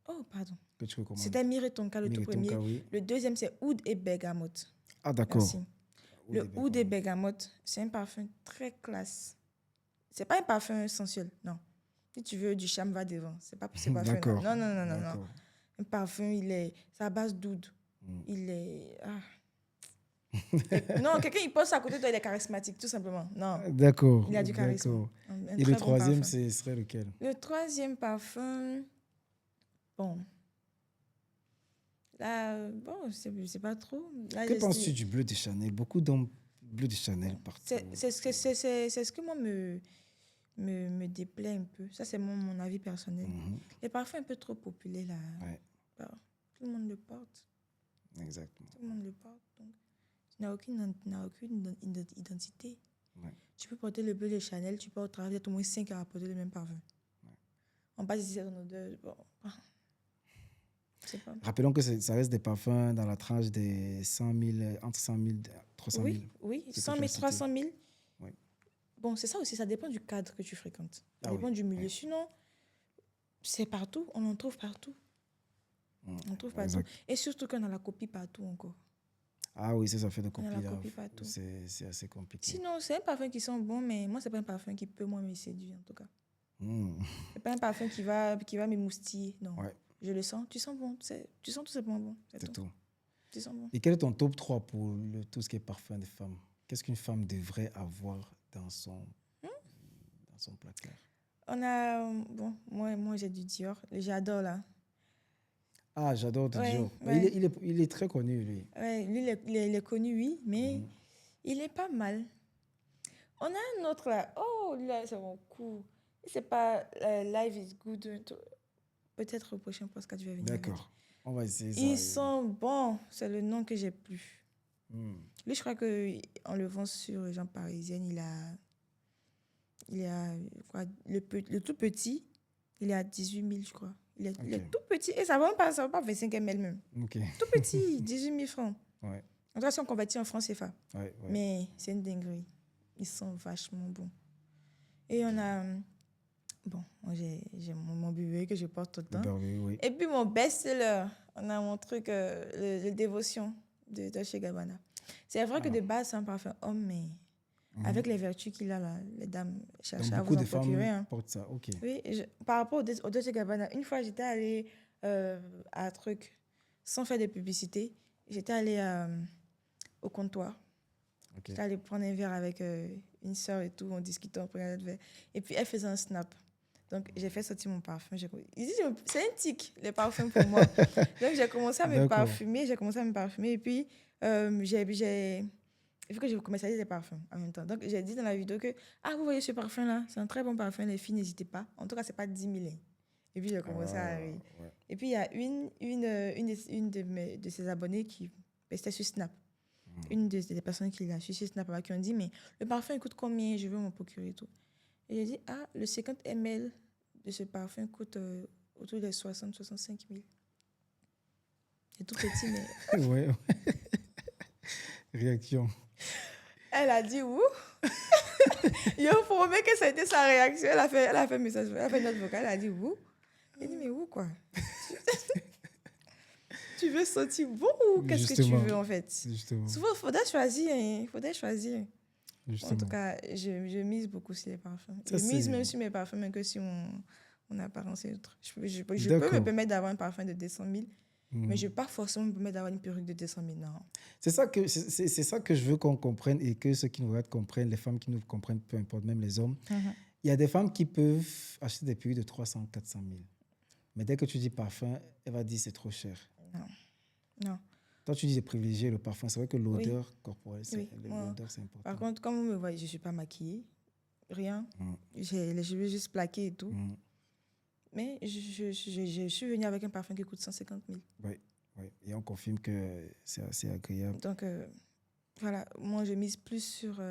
Oh, pardon. Que tu recommandes? C'était Mireille Tonka, le tout premier. Oui. Le deuxième, c'est Oud et Bergamote. Ah, d'accord. Merci. Le Oud et Bergamote, c'est un parfum très classe. C'est pas un parfum sensuel, non. Si tu veux du charme, va devant. C'est pas fait. D'accord. Non, non, non, non, non. D'accord. Un parfum, c'est à base d'oud. Il est... Non, quelqu'un, il pose à côté de toi, il est charismatique, tout simplement. Non, D'accord. il a du charisme. D'accord. Un Et très le bon troisième, parfum. ce serait lequel? Le troisième parfum... Bon. Là, bon, c'est pas trop. Là, Que penses-tu du bleu de Chanel? Beaucoup d'hommes bleu de Chanel partout. C'est ce que moi me déplaît un peu. Ça, c'est mon avis personnel. Les parfums un peu trop populaires, là. Ouais. Bah, tout le monde le porte. Exactement. Tout le monde le porte. Donc, tu n'as aucune identité. Ouais. Tu peux porter le bleu de Chanel, tu peux au travail au moins 5 à porter le même parfum. Ouais. On passe ici en odeur. Bon, c'est pas... Rappelons que ça reste des parfums dans la tranche des 100 000, entre 100 000 et 300 000. Oui, 100 000, 300 000. Oui. Bon, c'est ça aussi, ça dépend du cadre que tu fréquentes. Ça Ah dépend oui, du milieu. oui. Sinon, c'est partout, on en trouve partout. On trouve partout. Exact. Et surtout qu'on a la copie partout encore. Ah oui, ça fait de On a la copie là. copie partout. C'est assez compliqué. Sinon, c'est un parfum qui sent bon, mais moi, c'est pas un parfum qui peut moi me séduire, en tout cas. C'est pas un parfum qui va m'émoustiller, non. Ouais. Je le sens, tu sens bon, tu sens tout simplement bon. C'est tout. Tu sens bon. Et quel est ton top 3 pour tout ce qui est parfum des femmes? Qu'est-ce qu'une femme devrait avoir dans son placard? On a, bon, moi j'ai du Dior, j'adore là. Ah, j'adore Ouais, Dior. ouais. Il est très connu, lui. Ouais, lui, il est connu, oui, mais il est pas mal. On a un autre là. Oh, là, c'est mon coup. C'est pas Life is Good. Peut-être au prochain podcast, je vais venir. D'accord. On va essayer ça. Ils sont bons. C'est le nom que j'ai plus. Lui, je crois qu'en le vend sur Région Parisienne, il a quoi, le tout petit, il est à 18 000, je crois. Il est tout petit et ça ne va pas 25 ml même. Okay. Tout petit, 18 000 francs. Ouais. En tout cas, si on convertit en francs CFA. Ouais. Mais c'est une dinguerie. Ils sont vachement bons. Et on a... Bon, moi, j'ai mon bébé que je porte tout le temps. Oui. Et puis, mon best-seller, on a mon truc, le Dévotion de Dolce & Gabbana. C'est vrai que de base, c'est un parfum homme, mais avec les vertus qu'il a, là, les dames cherchent à vous en procurer. Beaucoup de femmes portent ça, ok. Oui, par rapport au Dolce & Gabbana, une fois, j'étais allée à un truc, sans faire de publicité, j'étais allée au comptoir. Okay. J'étais allée prendre un verre avec une soeur et tout, on discutait, on prenait notre verre. Et puis, elle faisait un snap. Donc, j'ai fait sortir mon parfum. C'est un tic, les parfums pour moi. Donc, j'ai commencé à me parfumer. Et puis, il faut que je commercialise les parfums en même temps. Donc, j'ai dit dans la vidéo que, vous voyez ce parfum-là, c'est un très bon parfum. Les filles, n'hésitez pas. En tout cas, ce n'est pas 10 000. Et puis, j'ai commencé à... Ouais. Et puis, il y a une de ses abonnés qui restait sur Snap. Une des personnes qui l'a su sur Snap qui ont dit, mais le parfum, il coûte combien? Je veux m'en procurer et tout. Et j'ai dit, le 50 ml de ce parfum coûte autour des 60-65 000. C'est tout petit, mais... Ouais. Réaction. Elle a dit, ouh. Je vous promets que ça a été sa réaction. Elle a fait un message, elle a fait une note vocale, elle a dit, ouh. Elle dit, mais où, quoi? Tu veux sentir bon ou qu'est-ce que tu veux, en fait? Justement. Souvent, il faudrait choisir. Justement. En tout cas, je mise beaucoup sur les parfums. Je mise même sur mes parfums, même que sur mon apparence et autres. Je peux me permettre d'avoir un parfum de 200 000, mais je ne vais pas forcément me permettre d'avoir une perruque de 200 000. Non. C'est ça que je veux qu'on comprenne et que ceux qui nous regardent comprennent, les femmes qui nous comprennent, peu importe, même les hommes. Il y a des femmes qui peuvent acheter des perruques de 300 400 000. Mais dès que tu dis parfum, elle va dire c'est trop cher. Non. Toi, tu dis de privilégier le parfum. C'est vrai que l'odeur corporelle, l'odeur, c'est important. Par contre, comme vous me voyez, je ne suis pas maquillée. Rien. J'ai les cheveux juste plaqués et tout. Mais je suis venue avec un parfum qui coûte 150 000. Oui. Et on confirme que c'est assez agréable. Donc, voilà. Moi, je mise plus sur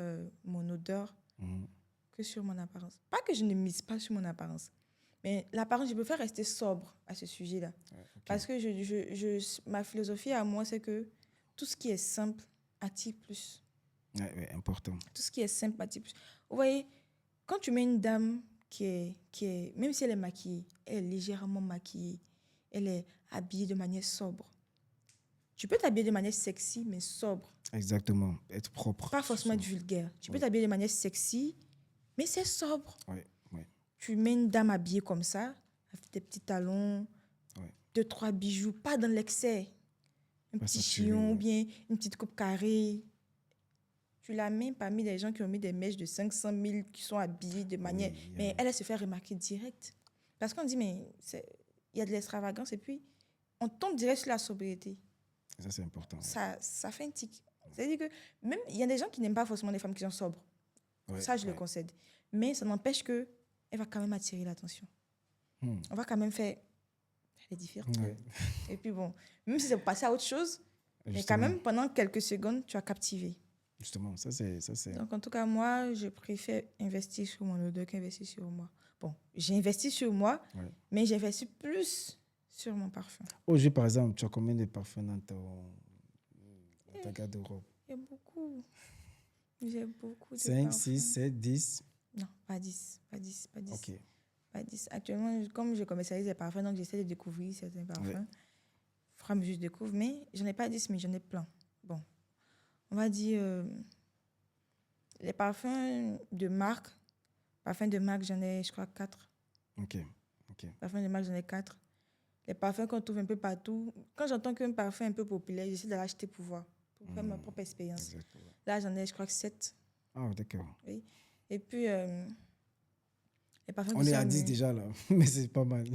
mon odeur que sur mon apparence. Pas que je ne mise pas sur mon apparence. Mais l'apparence, je préfère rester sobre à ce sujet-là. Parce que ma philosophie à moi, c'est que tout ce qui est simple attire plus. Oui, important. Tout ce qui est simple attire plus. Vous voyez, quand tu mets une dame qui est, même si elle est maquillée, elle est légèrement maquillée, elle est habillée de manière sobre. Tu peux t'habiller de manière sexy, mais sobre. Exactement, être propre. Pas forcément être vulgaire. Tu peux t'habiller de manière sexy, mais c'est sobre. Oui. tu mets une dame habillée comme ça, avec des petits talons, 2-3 bijoux, pas dans l'excès. Un petit chignon ou bien une petite coupe carrée. Tu la mets parmi les gens qui ont mis des mèches de 500 000, qui sont habillés de manière... Mais elle se fait remarquer direct. Parce qu'on dit, mais il y a de l'extravagance et puis on tombe direct sur la sobriété. Ça, c'est important. Ça fait un tic. C'est-à-dire que même, il y a des gens qui n'aiment pas forcément les femmes qui sont sobres. Ça, je le concède. Mais ça n'empêche qu'elle va quand même attirer l'attention. On va quand même faire... Elle est différente. Et puis bon, même si c'est pour passer à autre chose, mais quand même, pendant quelques secondes, tu as captivé. Justement, ça c'est... Donc, en tout cas, moi, je préfère investir sur mon odeur qu'investir sur moi. Bon, j'ai investi sur moi, mais j'investis plus sur mon parfum. Aujourd'hui, par exemple, tu as combien de parfums dans ta garde-robe? Il y a beaucoup. J'ai beaucoup de 5, parfums. 6, 7, 10? Non, pas 10. Pas 10, pas 10. Ok. Pas 10. Actuellement, comme je commercialise les parfums, donc j'essaie de découvrir certains parfums. Au fur et à mesure, je découvre, mais j'en ai pas 10, mais j'en ai plein. Bon, on va dire les parfums de marque. Parfums de marque, j'en ai, je crois, 4. Ok. Parfums de marque, j'en ai 4. Les parfums qu'on trouve un peu partout. Quand j'entends qu'un parfum est un peu populaire, j'essaie de l'acheter pour voir, pour faire ma propre expérience. Exactement. Là, j'en ai, je crois, 7. Ah, d'accord. Oui. Et puis, les parfums On qui est sont à 10 déjà, là. Mais c'est pas mal.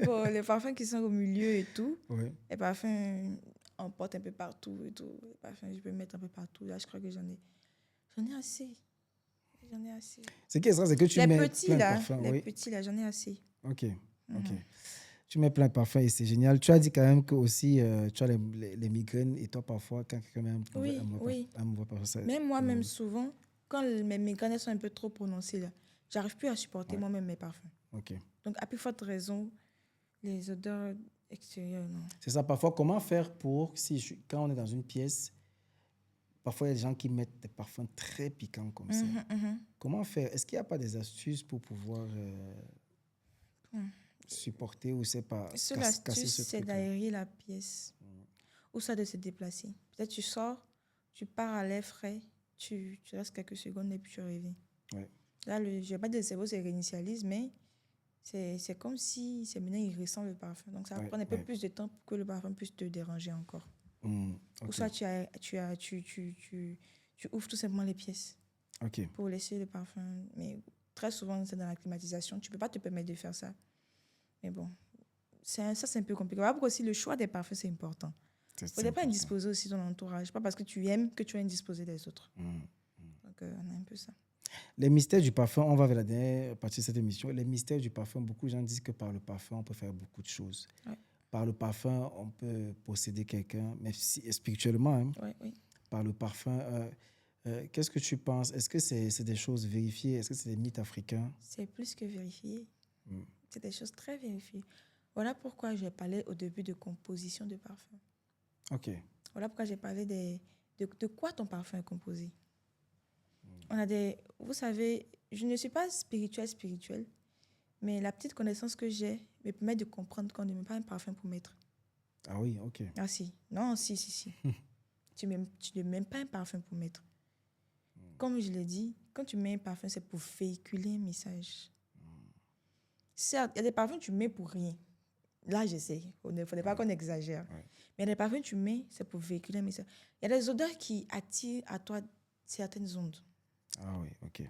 Bon, les parfums qui sont au milieu et tout. Ouais. Les parfums, on porte un peu partout et tout. Les parfums, je peux mettre un peu partout. Là, je crois que j'en ai assez. J'en ai assez. Ce qui est ça, c'est que tu mets petits, plein de là, parfums. les petits, là, j'en ai assez. Ok. Tu mets plein de parfums et c'est génial. Tu as dit quand même que aussi tu as les migraines et toi, parfois, quand quelqu'un met un mauvais parfum, ça... Même moi-même, souvent, quand mes migraines sont un peu trop prononcées, là, j'arrive plus à supporter moi-même mes parfums. Ok. Donc, à plus forte raison, les odeurs extérieures, non. C'est ça. Parfois, comment faire pour, quand on est dans une pièce, parfois, il y a des gens qui mettent des parfums très piquants comme ça. Comment faire? Est-ce qu'il n'y a pas des astuces pour pouvoir supporter ou c'est pas Seule astuce, c'est d'aérer la pièce ou ça de se déplacer. Peut-être tu sors, tu pars à l'air frais, tu restes quelques secondes et puis tu reviens. Là, je ne vais pas dire que le cerveau se réinitialise, mais c'est comme si c'est maintenant il ressent le parfum. Donc, ça va prendre un peu plus de temps pour que le parfum puisse te déranger encore. Ou soit tu ouvres tout simplement les pièces pour laisser le parfum. Mais très souvent, c'est dans la climatisation. Tu ne peux pas te permettre de faire ça. Mais bon, c'est un peu compliqué. Voilà pourquoi aussi le choix des parfums, c'est important. Il ne faut pas indisposer aussi ton entourage. Pas parce que tu aimes que tu vas indisposer les autres. Donc, on a un peu ça. Les mystères du parfum, on va vers la dernière partie de cette émission. Les mystères du parfum, beaucoup de gens disent que par le parfum, on peut faire beaucoup de choses. Par le parfum, on peut posséder quelqu'un, même si spirituellement. Hein. Par le parfum, qu'est-ce que tu penses? Est-ce que c'est des choses vérifiées? Est-ce que c'est des mythes africains? C'est plus que vérifié. C'est des choses très vérifiées. Voilà pourquoi j'ai parlé au début de composition de parfum. Ok. Voilà pourquoi j'ai parlé de quoi ton parfum est composé. Vous savez, je ne suis pas spirituelle, mais la petite connaissance que j'ai me permet de comprendre qu'on ne met pas un parfum pour mettre. Ah oui, ok. Ah si. Non, si. Tu ne mets pas un parfum pour mettre. Comme je l'ai dit, quand tu mets un parfum, c'est pour véhiculer un message. Certes, il y a des parfums que tu mets pour rien. Là, je sais. Il ne faudrait pas qu'on exagère. Mais il y a des parfums que tu mets, c'est pour véhiculer un message. Il y a des odeurs qui attirent à toi certaines ondes. Ah oui, ok.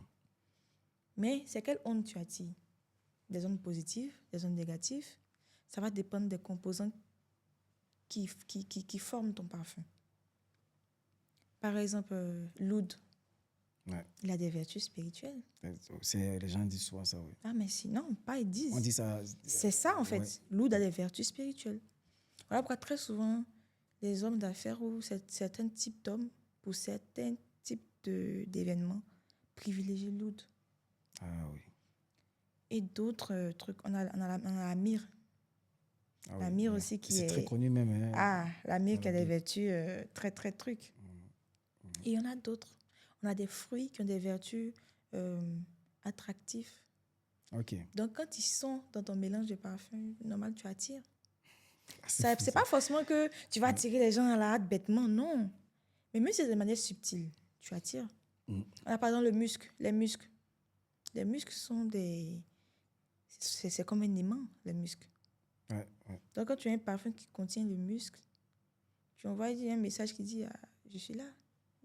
Mais c'est quelle onde tu attires? Des ondes positives, des ondes négatives? Ça va dépendre des composants qui forment ton parfum. Par exemple, l'oud. Il a des vertus spirituelles. Les gens disent souvent ça, oui. Ah, mais non, pas ils disent. On dit ça. C'est ça, en fait. L'oud a des vertus spirituelles. Voilà pourquoi très souvent, les hommes d'affaires ou certains types d'hommes, pour certains types d'événements, privilégient l'oud. Ah oui. Et d'autres trucs. On a la myrrhe. Ah la myrrhe aussi qui est... C'est très connu même. Hein. Ah, la myrrhe qui a des vertus très, très trucs. Et il y en a d'autres. On a des fruits qui ont des vertus attractives. Ok. Donc, quand ils sont dans ton mélange de parfums, normal, tu attires. C'est pas forcément que tu vas attirer les gens à la hâte bêtement, non. Mais même si c'est de manière subtile, tu attires. On a par exemple le musc, les muscles. Les muscles sont des c'est comme un aimant, le muscle. Ouais, ouais. Donc, quand tu as un parfum qui contient le muscle, tu envoies un message qui dit je suis là,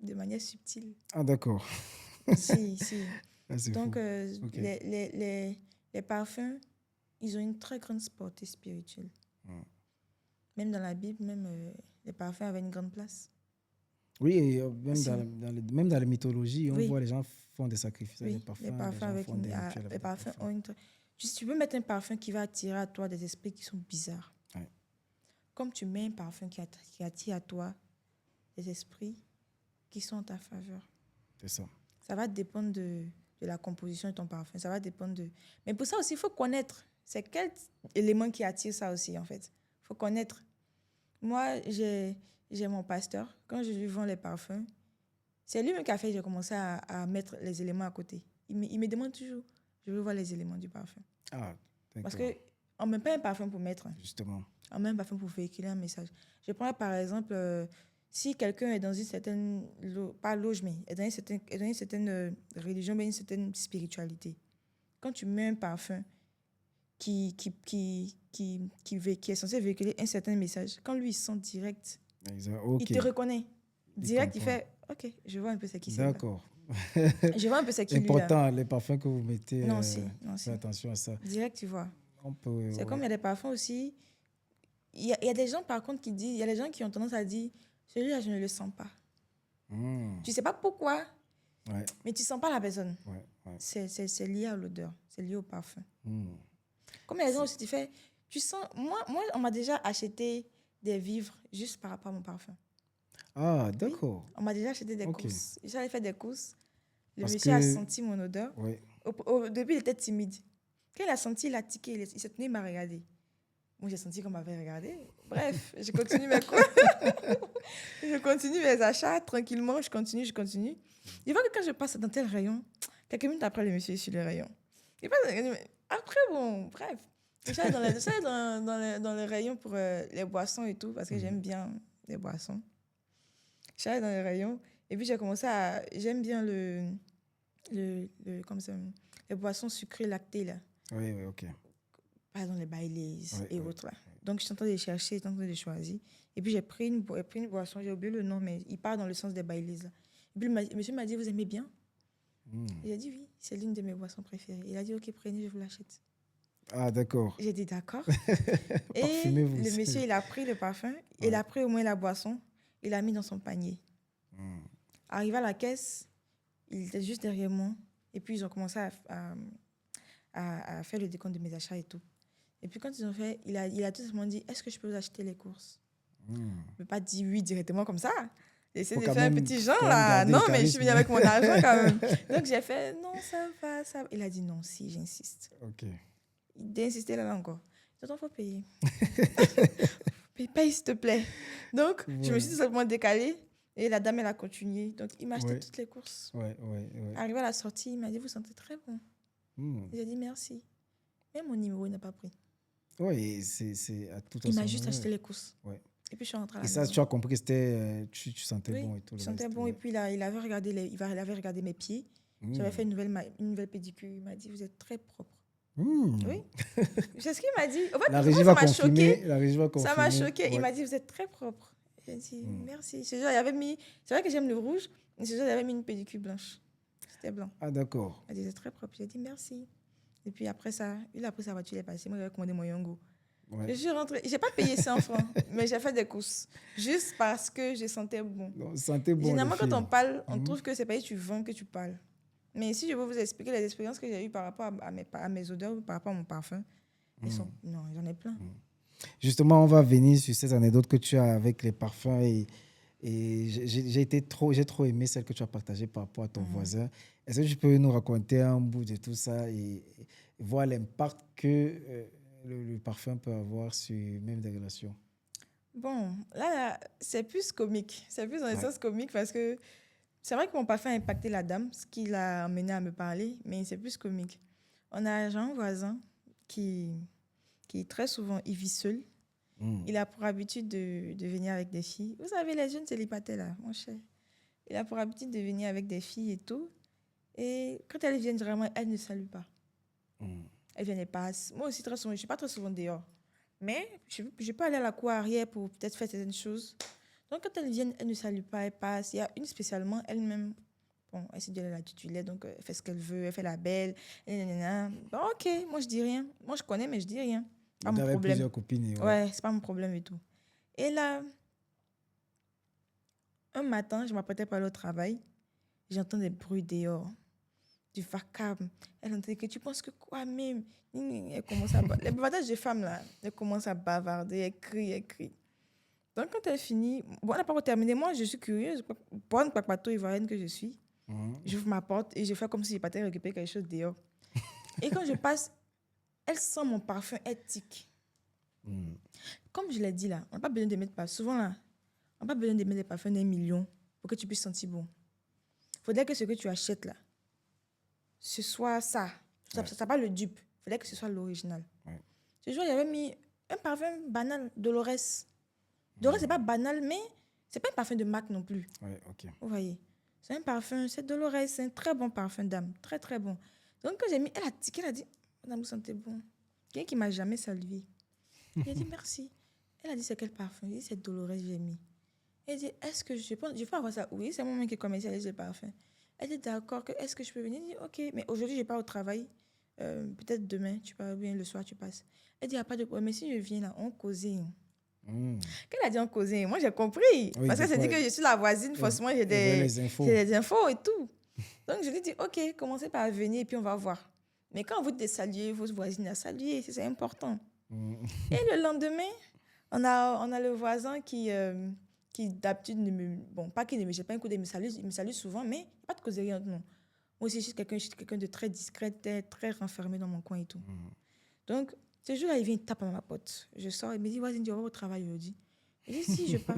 de manière subtile. Ah, d'accord. Si, si. Ah, c'est Donc, fou. Ok. les parfums, ils ont une très grande portée spirituelle. Même dans la Bible, même les parfums avaient une grande place. Oui, et même, Si. même dans les mythologies, on Oui. voit les gens font des sacrifices avec Oui, des parfums, les parfums gens avec font des rituels avec les des parfums parfums. ont une... Tu peux mettre un parfum qui va attirer à toi des esprits qui sont bizarres. Ouais. Comme tu mets un parfum qui attire à toi des esprits qui sont en ta faveur. C'est ça. Ça va dépendre de la composition de ton parfum. Ça va dépendre de... Mais pour ça aussi, il faut connaître. C'est quel élément qui attire ça aussi, en fait. Il faut connaître. Moi, j'ai mon pasteur. Quand je lui vends les parfums, c'est lui-même qui a fait que j'ai commencé à mettre les éléments à côté. Il me demande toujours, je veux voir les éléments du parfum. Ah, Parce d'accord. qu'on ne met pas un parfum pour mettre. Justement. On met un parfum pour véhiculer un message. Je prends par exemple, si quelqu'un est dans une certaine, pas loge, mais est dans une certaine religion, mais une certaine spiritualité. Quand tu mets un parfum qui est censé véhiculer un certain message, quand lui, il sent direct, Ok. il te reconnaît. Direct, il comprend. fait, OK, je vois un peu ce qui c'est. D'accord. Je vois un peu ce qui lui là. Important, les parfums que vous mettez. Non, si. Faites attention à ça. Direct, tu vois. On peut, C'est comme il y a des parfums aussi. Il y a des gens, par contre, qui disent, il y a des gens qui ont tendance à dire, celui-là, je ne le sens pas. Tu ne sais pas pourquoi, Ouais. mais tu ne sens pas la personne. Ouais, ouais. C'est lié à l'odeur, c'est lié au parfum. Mm. Comme il y a des gens aussi, tu sens, moi, on m'a déjà acheté des vivres juste par rapport à mon parfum. Ah, d'accord. On m'a déjà acheté des Ok. courses. J'allais faire des courses. Le Parce monsieur a que- senti mon odeur. Ouais. Au début, il était timide. Quand il a senti, il a tiqué, il s'est tenu, il m'a regardé. Moi, j'ai senti qu'on m'avait regardé. Bref, je continue mes cours. Je continue mes achats tranquillement. Je continue. Je vois que quand je passe dans tel rayon, quelques minutes après, le monsieur est sur le rayon. Après, bon, bref. Je suis allée dans le rayon pour les boissons et tout, parce que j'aime bien les boissons. Je suis allée dans le rayon et puis j'ai commencé à... J'aime bien comme ça, les boissons sucrées lactées, là. Oui, oui, ok. Par exemple, les Baileys Ouais, et ouais, autres, là. Donc, je suis en train de chercher, je suis en train de choisir. Et puis, j'ai pris une boisson, j'ai oublié le nom, mais il part dans le sens des Baileys, là. Et puis, le monsieur m'a dit, vous aimez bien? J'ai dit, oui, c'est l'une de mes boissons préférées. Il a dit, ok, prenez, je vous l'achète. Ah, d'accord. J'ai dit, d'accord. Et Parfumez-vous le aussi. monsieur, il a pris le parfum, il Ouais. a pris au moins la boisson, il l'a mis dans son panier. Arrivé à la caisse, il était juste derrière moi. Et puis, ils ont commencé à faire le décompte de mes achats et tout. Et puis, quand ils ont fait, il a tout simplement dit, est-ce que je peux vous acheter les courses? Je ne peux pas dire oui directement comme ça. J'essaie de Faut quand faire un même- petit faut genre, quand même là. garder Non, le mais je suis venue charisme. avec mon argent quand même. Donc, j'ai fait, non, ça va, ça va. Il a dit, non, si, j'insiste. Ok. Il a insisté là encore. Il faut payer. Paye, s'il te plaît. Donc, je me suis tout simplement décalée et la dame, elle a continué. Donc, il m'a acheté Ouais. toutes les courses. Ouais, ouais, ouais. Arrivé à la sortie, il m'a dit, vous sentez très bon. J'ai dit, merci. Même mon numéro, il n'a pas pris. Oui, c'est à tout Il m'a son juste honneur. acheté les courses. Ouais. Et puis, je suis rentrée à Et la ça, maison. tu as compris que c'était, tu sentais Oui, bon et tout. je le sentais reste, bon. ouais. Et puis, il avait regardé il avait regardé mes pieds. J'avais fait une nouvelle pédicure. Il m'a dit, vous êtes très propre. Oui. C'est ce qu'il m'a dit. En fait, La régie ça va m'a confirmer. choqué. La régie va Ça m'a confirmer. choqué. Il Ouais. m'a dit, vous êtes très propre. J'ai dit, merci. C'est vrai que j'aime le rouge. Mais ce jour, il avait mis une pédicure blanche. C'était blanc. Ah, d'accord. Il a dit, vous êtes très propre. J'ai dit, merci. Et puis après ça, il a pris sa voiture, il est passé. Moi, j'avais commandé mon Yongo. Ouais. Je suis rentrée. Je n'ai pas payé 100 francs, mais j'ai fait des courses. Juste parce que je sentais bon. Donc, sentez bon. Généralement, les quand on filles. parle, on trouve que c'est pas que tu vends que tu parles. Mais si je veux vous expliquer les expériences que j'ai eues par rapport à mes odeurs ou par rapport à mon parfum, non, j'en ai plein. Justement, on va venir sur ces anecdotes que tu as avec les parfums et j'ai trop aimé celle que tu as partagée par rapport à ton voisin. Est-ce que tu peux nous raconter un bout de tout ça et voir l'impact que le parfum peut avoir sur même des relations? Bon, là, c'est plus comique. C'est plus dans le sens comique parce que c'est vrai que mon parfum a impacté la dame, ce qui l'a amené à me parler, mais c'est plus comique. On a un voisin qui très souvent, il vit seul. Il a pour habitude de venir avec des filles. Vous savez, les jeunes célibataires, là, mon cher. Il a pour habitude de venir avec des filles et tout. Et quand elles viennent, vraiment, elles ne saluent pas. Elle vient et passe. Moi aussi, très souvent, je ne suis pas très souvent dehors. Mais je peux aller à la cour arrière pour peut-être faire certaines choses. Donc, quand elles viennent, elles ne saluent pas, elles passent. Il y a une spécialement, elle-même, bon, elle s'est dit, elle est la titulaire, donc elle fait ce qu'elle veut, elle fait la belle. Bon, ok, moi, je dis rien. Moi, je connais, mais je dis rien. Pas Vous mon avez problème. plusieurs copines. Ouais, c'est pas mon problème et tout. Et là, un matin, je m'apprêtais pour aller au travail. J'entends des bruits dehors, du vacarme. Elle entendait que tu penses que quoi même? Elle commence à les bavardages de femmes là, elle commence à bavarder, elle crie, elle crie. Donc quand elle finit, bon, elle n'a pas encore terminé. Moi, je suis curieuse, bonne papato ivoirienne que je suis. J'ouvre ma porte et je fais comme si je partais récupérer quelque chose dehors. Et quand je passe, elle sent mon parfum éthique. Comme je l'ai dit là, on n'a pas besoin de mettre souvent là, on n'a pas besoin de mettre des parfums d'1 million pour que tu puisses sentir bon. Il faudrait que ce que tu achètes là, ce soit ça. Ça pas le dupe. Il faudrait que ce soit l'original. Ouais. Ce jour, il avait mis un parfum banal, Dolores. Dolores, c'est pas banal, mais c'est pas un parfum de marque non plus. Ouais, ok. Vous voyez, c'est un parfum, c'est Dolores, c'est un très bon parfum d'âme. Très, très bon. Donc, quand j'ai mis, elle a tiqué, elle a dit, madame, vous sentez bon. Quelqu'un qui m'a jamais salué. J'ai dit, merci. Elle a dit, c'est quel parfum? J'ai dit, c'est Dolores, j'ai mis. Elle dit, est-ce que je peux avoir ça? Oui, c'est moi-même qui commercialise le parfum. Elle dit, d'accord, est-ce que je peux venir? Elle dit, ok, mais aujourd'hui, je pars au travail. Peut-être demain, tu pars bien, le soir, tu passes. Elle dit, il n'y a pas de problème, mais si je viens là, on causait. Qu'elle a dit on causait? Moi, j'ai compris. Oui, parce qu'elle s'est dit que je suis la voisine, forcément, j'ai des infos et tout. Donc, je lui ai dit, ok, commencez par venir et puis on va voir. Mais quand vous te saluez, vos voisines à saluer, c'est important. Et le lendemain, on a le voisin qui d'habitude, pas qu'il ne me jette pas un coup de, il me salue souvent, mais il n'y a pas de causerie entre nous. Moi aussi, je suis quelqu'un de très discret, très renfermé dans mon coin et tout. Donc, ce jour-là, il vient, il tape à ma porte. Je sors, il me dit, voisine, tu vas au travail aujourd'hui. Je dis, si, je pars.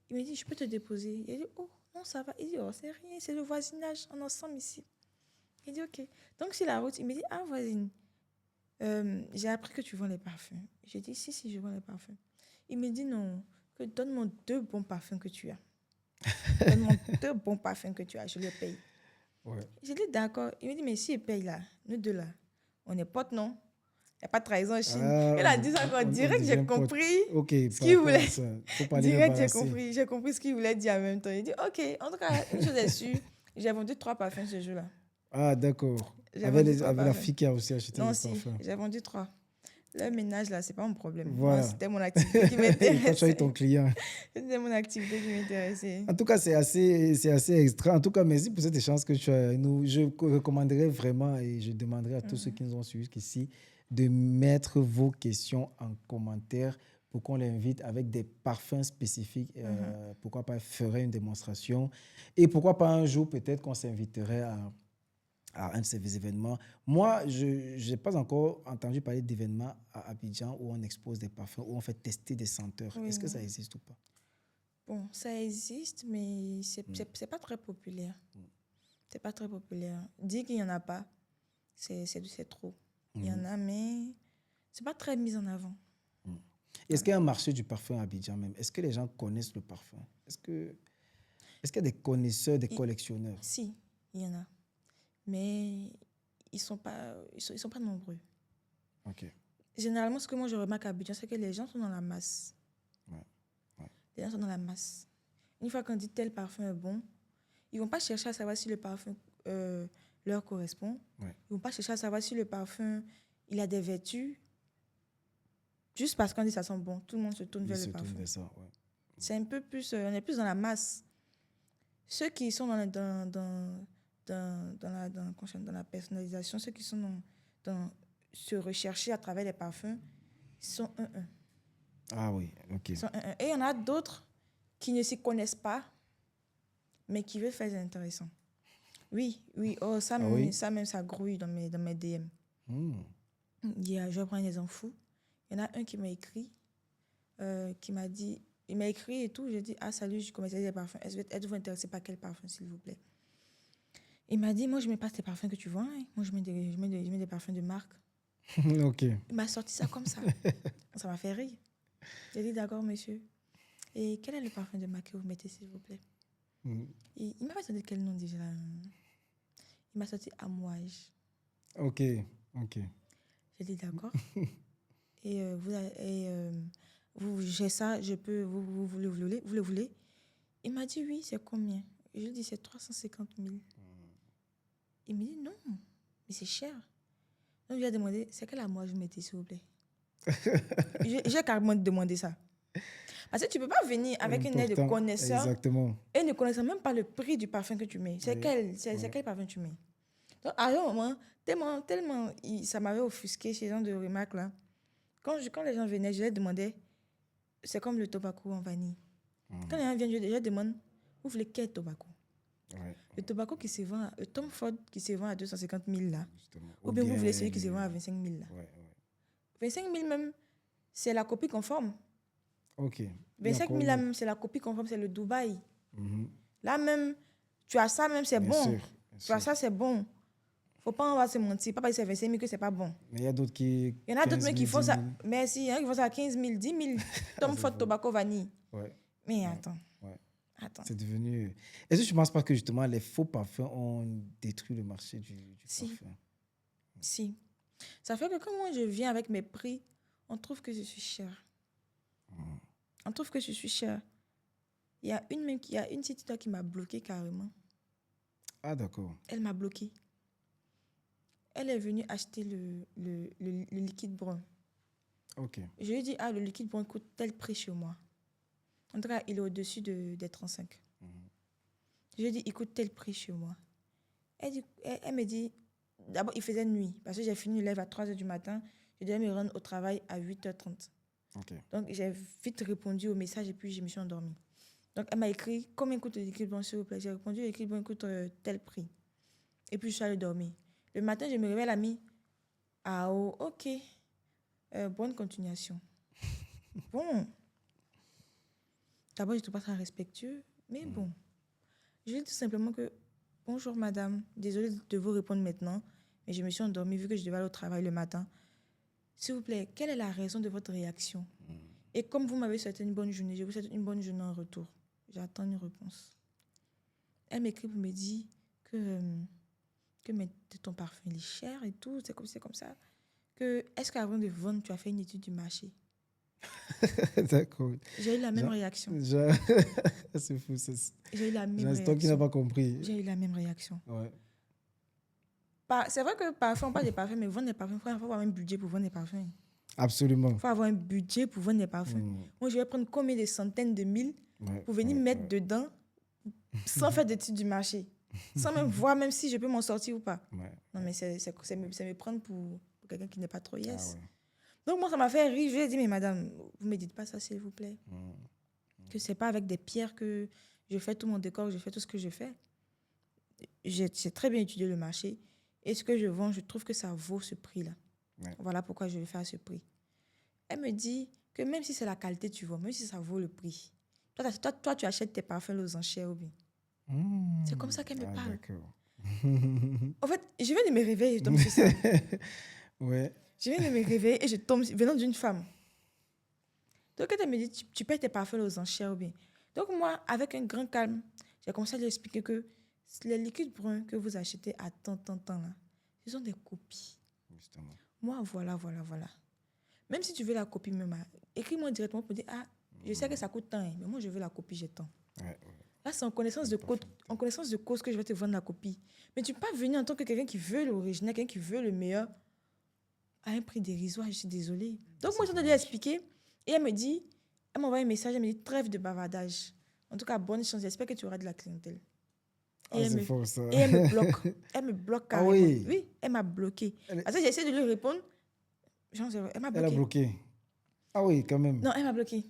Il me dit, je peux te déposer. Il dit, oh, non, ça va. Il dit, oh, c'est rien, c'est le voisinage, on est ensemble ici. Il dit, ok. Donc, sur la route, il me dit, ah, voisine, j'ai appris que tu vends les parfums. J'ai dit, si, je vends les parfums. Il me dit, non, que donne-moi 2 bons parfums que tu as. Donne-moi 2 bons parfums que tu as, je les paye. Ouais. J'ai dit, d'accord. Il me dit, mais si il paye là, nous deux là, on est potes, non? Il n'y a pas de trahison en Chine. Elle a dit ça encore direct, j'ai compris ce qu'il voulait. Direct, j'ai compris ce qu'il voulait dire en même temps. Il dit, ok, en tout cas, une chose est sûre, j'ai vendu 3 parfums ce jour-là. Ah, d'accord. Avec la fille qui a aussi acheté les parfums. Non, j'ai vendu 3. Le ménage, là, c'est pas mon problème. Voilà. Moi, c'était mon activité qui m'intéressait. Quand tu as eu ton client. C'était mon activité qui m'intéressait. En tout cas, c'est assez extra. En tout cas, merci pour cette échange que tu as. Je recommanderais vraiment et je demanderais à tous ceux qui nous ont suivis ici de mettre vos questions en commentaire pour qu'on l'invite avec des parfums spécifiques. Pourquoi pas ferait une démonstration. Et pourquoi pas un jour, peut-être qu'on s'inviterait à un de ces événements. Moi, je n'ai pas encore entendu parler d'événements à Abidjan où on expose des parfums, où on fait tester des senteurs. Oui, est-ce que ça existe ou pas? Bon, ça existe, mais c'est pas très populaire. C'est pas très populaire. Dire qu'il n'y en a pas, c'est trop. Il y en a, mais c'est pas très mis en avant. Est-ce qu'il y a un marché du parfum à Abidjan même? Est-ce que les gens connaissent le parfum? Est-ce qu'il y a des connaisseurs, des collectionneurs? Si, il y en a. Mais ils sont pas nombreux. Okay. Généralement, ce que moi je remarque à Abidjan, c'est que les gens sont dans la masse. Ouais. Les gens sont dans la masse. Une fois qu'on dit tel parfum est bon, ils ne vont pas chercher à savoir si le parfum leur correspond. Ouais. Ils ne vont pas chercher à savoir si le parfum il a des vertus. Juste parce qu'on dit ça sent bon, tout le monde se tourne vers le parfum. C'est un peu plus, on est plus dans la masse. Ceux qui sont dans la personnalisation, ceux qui sont dans se rechercher à travers les parfums, ils sont 1-1. Ah oui, ok. Ils sont 1-1. Et il y en a d'autres qui ne s'y connaissent pas, mais qui veulent faire intéressant. Oui. Oh, ça grouille dans mes DM. Je vais prendre des infos. Il y en a un qui m'a écrit, qui m'a dit, il m'a écrit et tout. J'ai dit, ah salut, je commercialise des parfums. Êtes-vous intéressé par quel parfum, s'il vous plaît? Il m'a dit, moi, je ne mets pas tes parfums que tu vends. Hein. Moi, je mets des parfums de marque. Ok. Il m'a sorti ça comme ça. Ça m'a fait rire. J'ai dit, d'accord, monsieur. Et quel est le parfum de marque que vous mettez, s'il vous plaît? Il m'a pas sorti quel nom déjà. Il m'a sorti Amouage. Ok. J'ai dit d'accord. Et, j'ai ça, je peux, vous le voulez? Il m'a dit oui, c'est combien? Je lui ai dit c'est 350 000. Il me dit non, mais c'est cher. Donc je lui ai demandé, c'est quel armoire vous mettez, s'il vous plaît? J'ai carrément demandé ça. Parce que tu ne peux pas venir avec une aide de connaisseur. Exactement. Et ne connaissant même pas le prix du parfum que tu mets. C'est quel parfum tu mets? Donc, à un moment, tellement ça m'avait offusqué ces gens de remarques là. Quand les gens venaient, je leur demandais, c'est comme le tobacco en vanille. Quand les gens viennent, je leur demande, vous voulez quel tobacco? Le tobacco qui se vend, le Tom Ford qui se vend à 250 000 là. Ou bien vous voulez celui qui se vend à 25 000 là. 25 000 même, c'est la copie conforme. 25 000 là même, c'est la copie conforme, c'est le Dubaï. Là même, tu as ça même, c'est bon. Tu as ça, c'est bon. Faut pas en se mentir. Pas parce que c'est 25 000 que c'est pas bon. Mais il y a d'autres qui... Il y en a d'autres qui font ça. Merci, il y en a qui font ça à 15 000, 10 000. Tom Ford tobacco vanille. Mais attends. C'est devenu... Est-ce que tu ne penses pas que justement les faux parfums ont détruit le marché du parfum? Si. Ça fait que quand moi je viens avec mes prix, on trouve que je suis chère. On trouve que je suis chère. Il y a une petite qui m'a bloquée carrément. Ah, d'accord. Elle m'a bloquée. Elle est venue acheter le liquide brun. Ok. Je lui ai dit, le liquide brun coûte tel prix chez moi. En tout cas, il est au-dessus des 35. Je lui ai dit, il coûte tel prix chez moi. Elle me dit, d'abord, il faisait nuit. Parce que j'ai fini le live à 3h du matin. Je devais me rendre au travail à 8h30. Donc, j'ai vite répondu au message et puis je me suis endormie. Donc, elle m'a écrit, combien coûte le liquide brun, s'il vous plaît? J'ai répondu, le liquide brun coûte tel prix. Et puis, je suis allée dormir. Le matin, je me réveille, elle a mis, ok, bonne continuation. Bon. D'abord, je ne trouve pas ça respectueux, mais bon. Je dis tout simplement que, bonjour madame, désolée de vous répondre maintenant, mais je me suis endormie vu que je devais aller au travail le matin. S'il vous plaît, quelle est la raison de votre réaction? Et comme vous m'avez souhaité une bonne journée, je vous souhaite une bonne journée en retour. J'attends une réponse. Elle m'écrit pour me dire que ton parfum il est cher et tout, c'est comme ça. Est-ce qu'avant de vendre, tu as fait une étude du marché? D'accord. J'ai eu la même réaction. C'est fou. J'ai eu la même réaction. C'est toi qui n'as pas compris. J'ai eu la même réaction. Ouais. C'est vrai que parfois on parle des parfums, mais vendre des parfums, il faut avoir un budget pour vendre des parfums. Absolument. Il faut avoir un budget pour vendre des parfums. Moi, je vais prendre combien de centaines de mille pour venir mettre dedans sans faire d'études du marché, sans même voir même si je peux m'en sortir ou pas. Non, mais c'est me prendre pour quelqu'un qui n'est pas trop yes. Donc, moi, ça m'a fait rire. Je lui ai dit, mais madame, vous ne me dites pas ça, s'il vous plaît. Que ce n'est pas avec des pierres que je fais tout mon décor, je fais tout ce que je fais. J'ai très bien étudié le marché. Et ce que je vends, je trouve que ça vaut ce prix-là. Voilà pourquoi je le fais à ce prix. Elle me dit que même si c'est la qualité, tu vois, même si ça vaut le prix, toi tu achètes tes parfums aux enchères ou bien. C'est comme ça qu'elle me parle. En fait, je viens de me réveiller et je tombe sur ça. Je viens de me réveiller et je tombe venant d'une femme. Donc, elle me dit, tu payes tes parfums aux enchères ou bien. Donc, moi, avec un grand calme, j'ai commencé à lui expliquer que les liquides bruns que vous achetez à tant là, ce sont des copies. Justement. Moi, voilà. Même si tu veux la copie, même, écris-moi directement pour dire, je sais que ça coûte tant, mais moi, je veux la copie, j'ai tant. Là, c'est en connaissance de cause que je vais te vendre la copie. Mais tu ne peux pas venir en tant que quelqu'un qui veut l'original, quelqu'un qui veut le meilleur, à un prix dérisoire, je suis désolée. Donc, moi, je dois lui expliquer. Et elle m'a envoyé un message, elle me dit, trêve de bavardage. En tout cas, bonne chance, j'espère que tu auras de la clientèle. Et elle me bloque. Elle me bloque carrément. Oui, elle m'a bloqué. Parce que j'ai essayé de lui répondre. Elle m'a bloqué. Elle a bloqué. Ah oui, quand même. Non, elle m'a bloqué.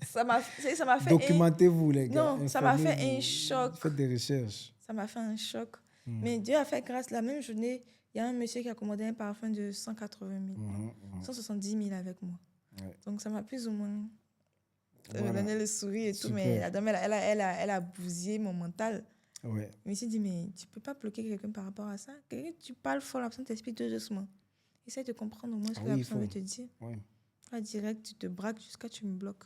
ça m'a fait Documentez-vous, les gars. Non, ça m'a fait un choc. Faites des recherches. Ça m'a fait un choc. Mais Dieu a fait grâce. La même journée, il y a un monsieur qui a commandé un parfum de 180 000, 170 000 avec moi. Donc, ça m'a plus ou moins donné le sourire et tout. Mais la dame, elle a bousillé mon mental. Je me suis dit, mais tu ne peux pas bloquer quelqu'un par rapport à ça. Quelqu'un, tu parles fort, la personne t'explique tout doucement. Essaye de comprendre au moins ce que la personne veut te dire. Pas direct, tu te braques jusqu'à ce que tu me bloques.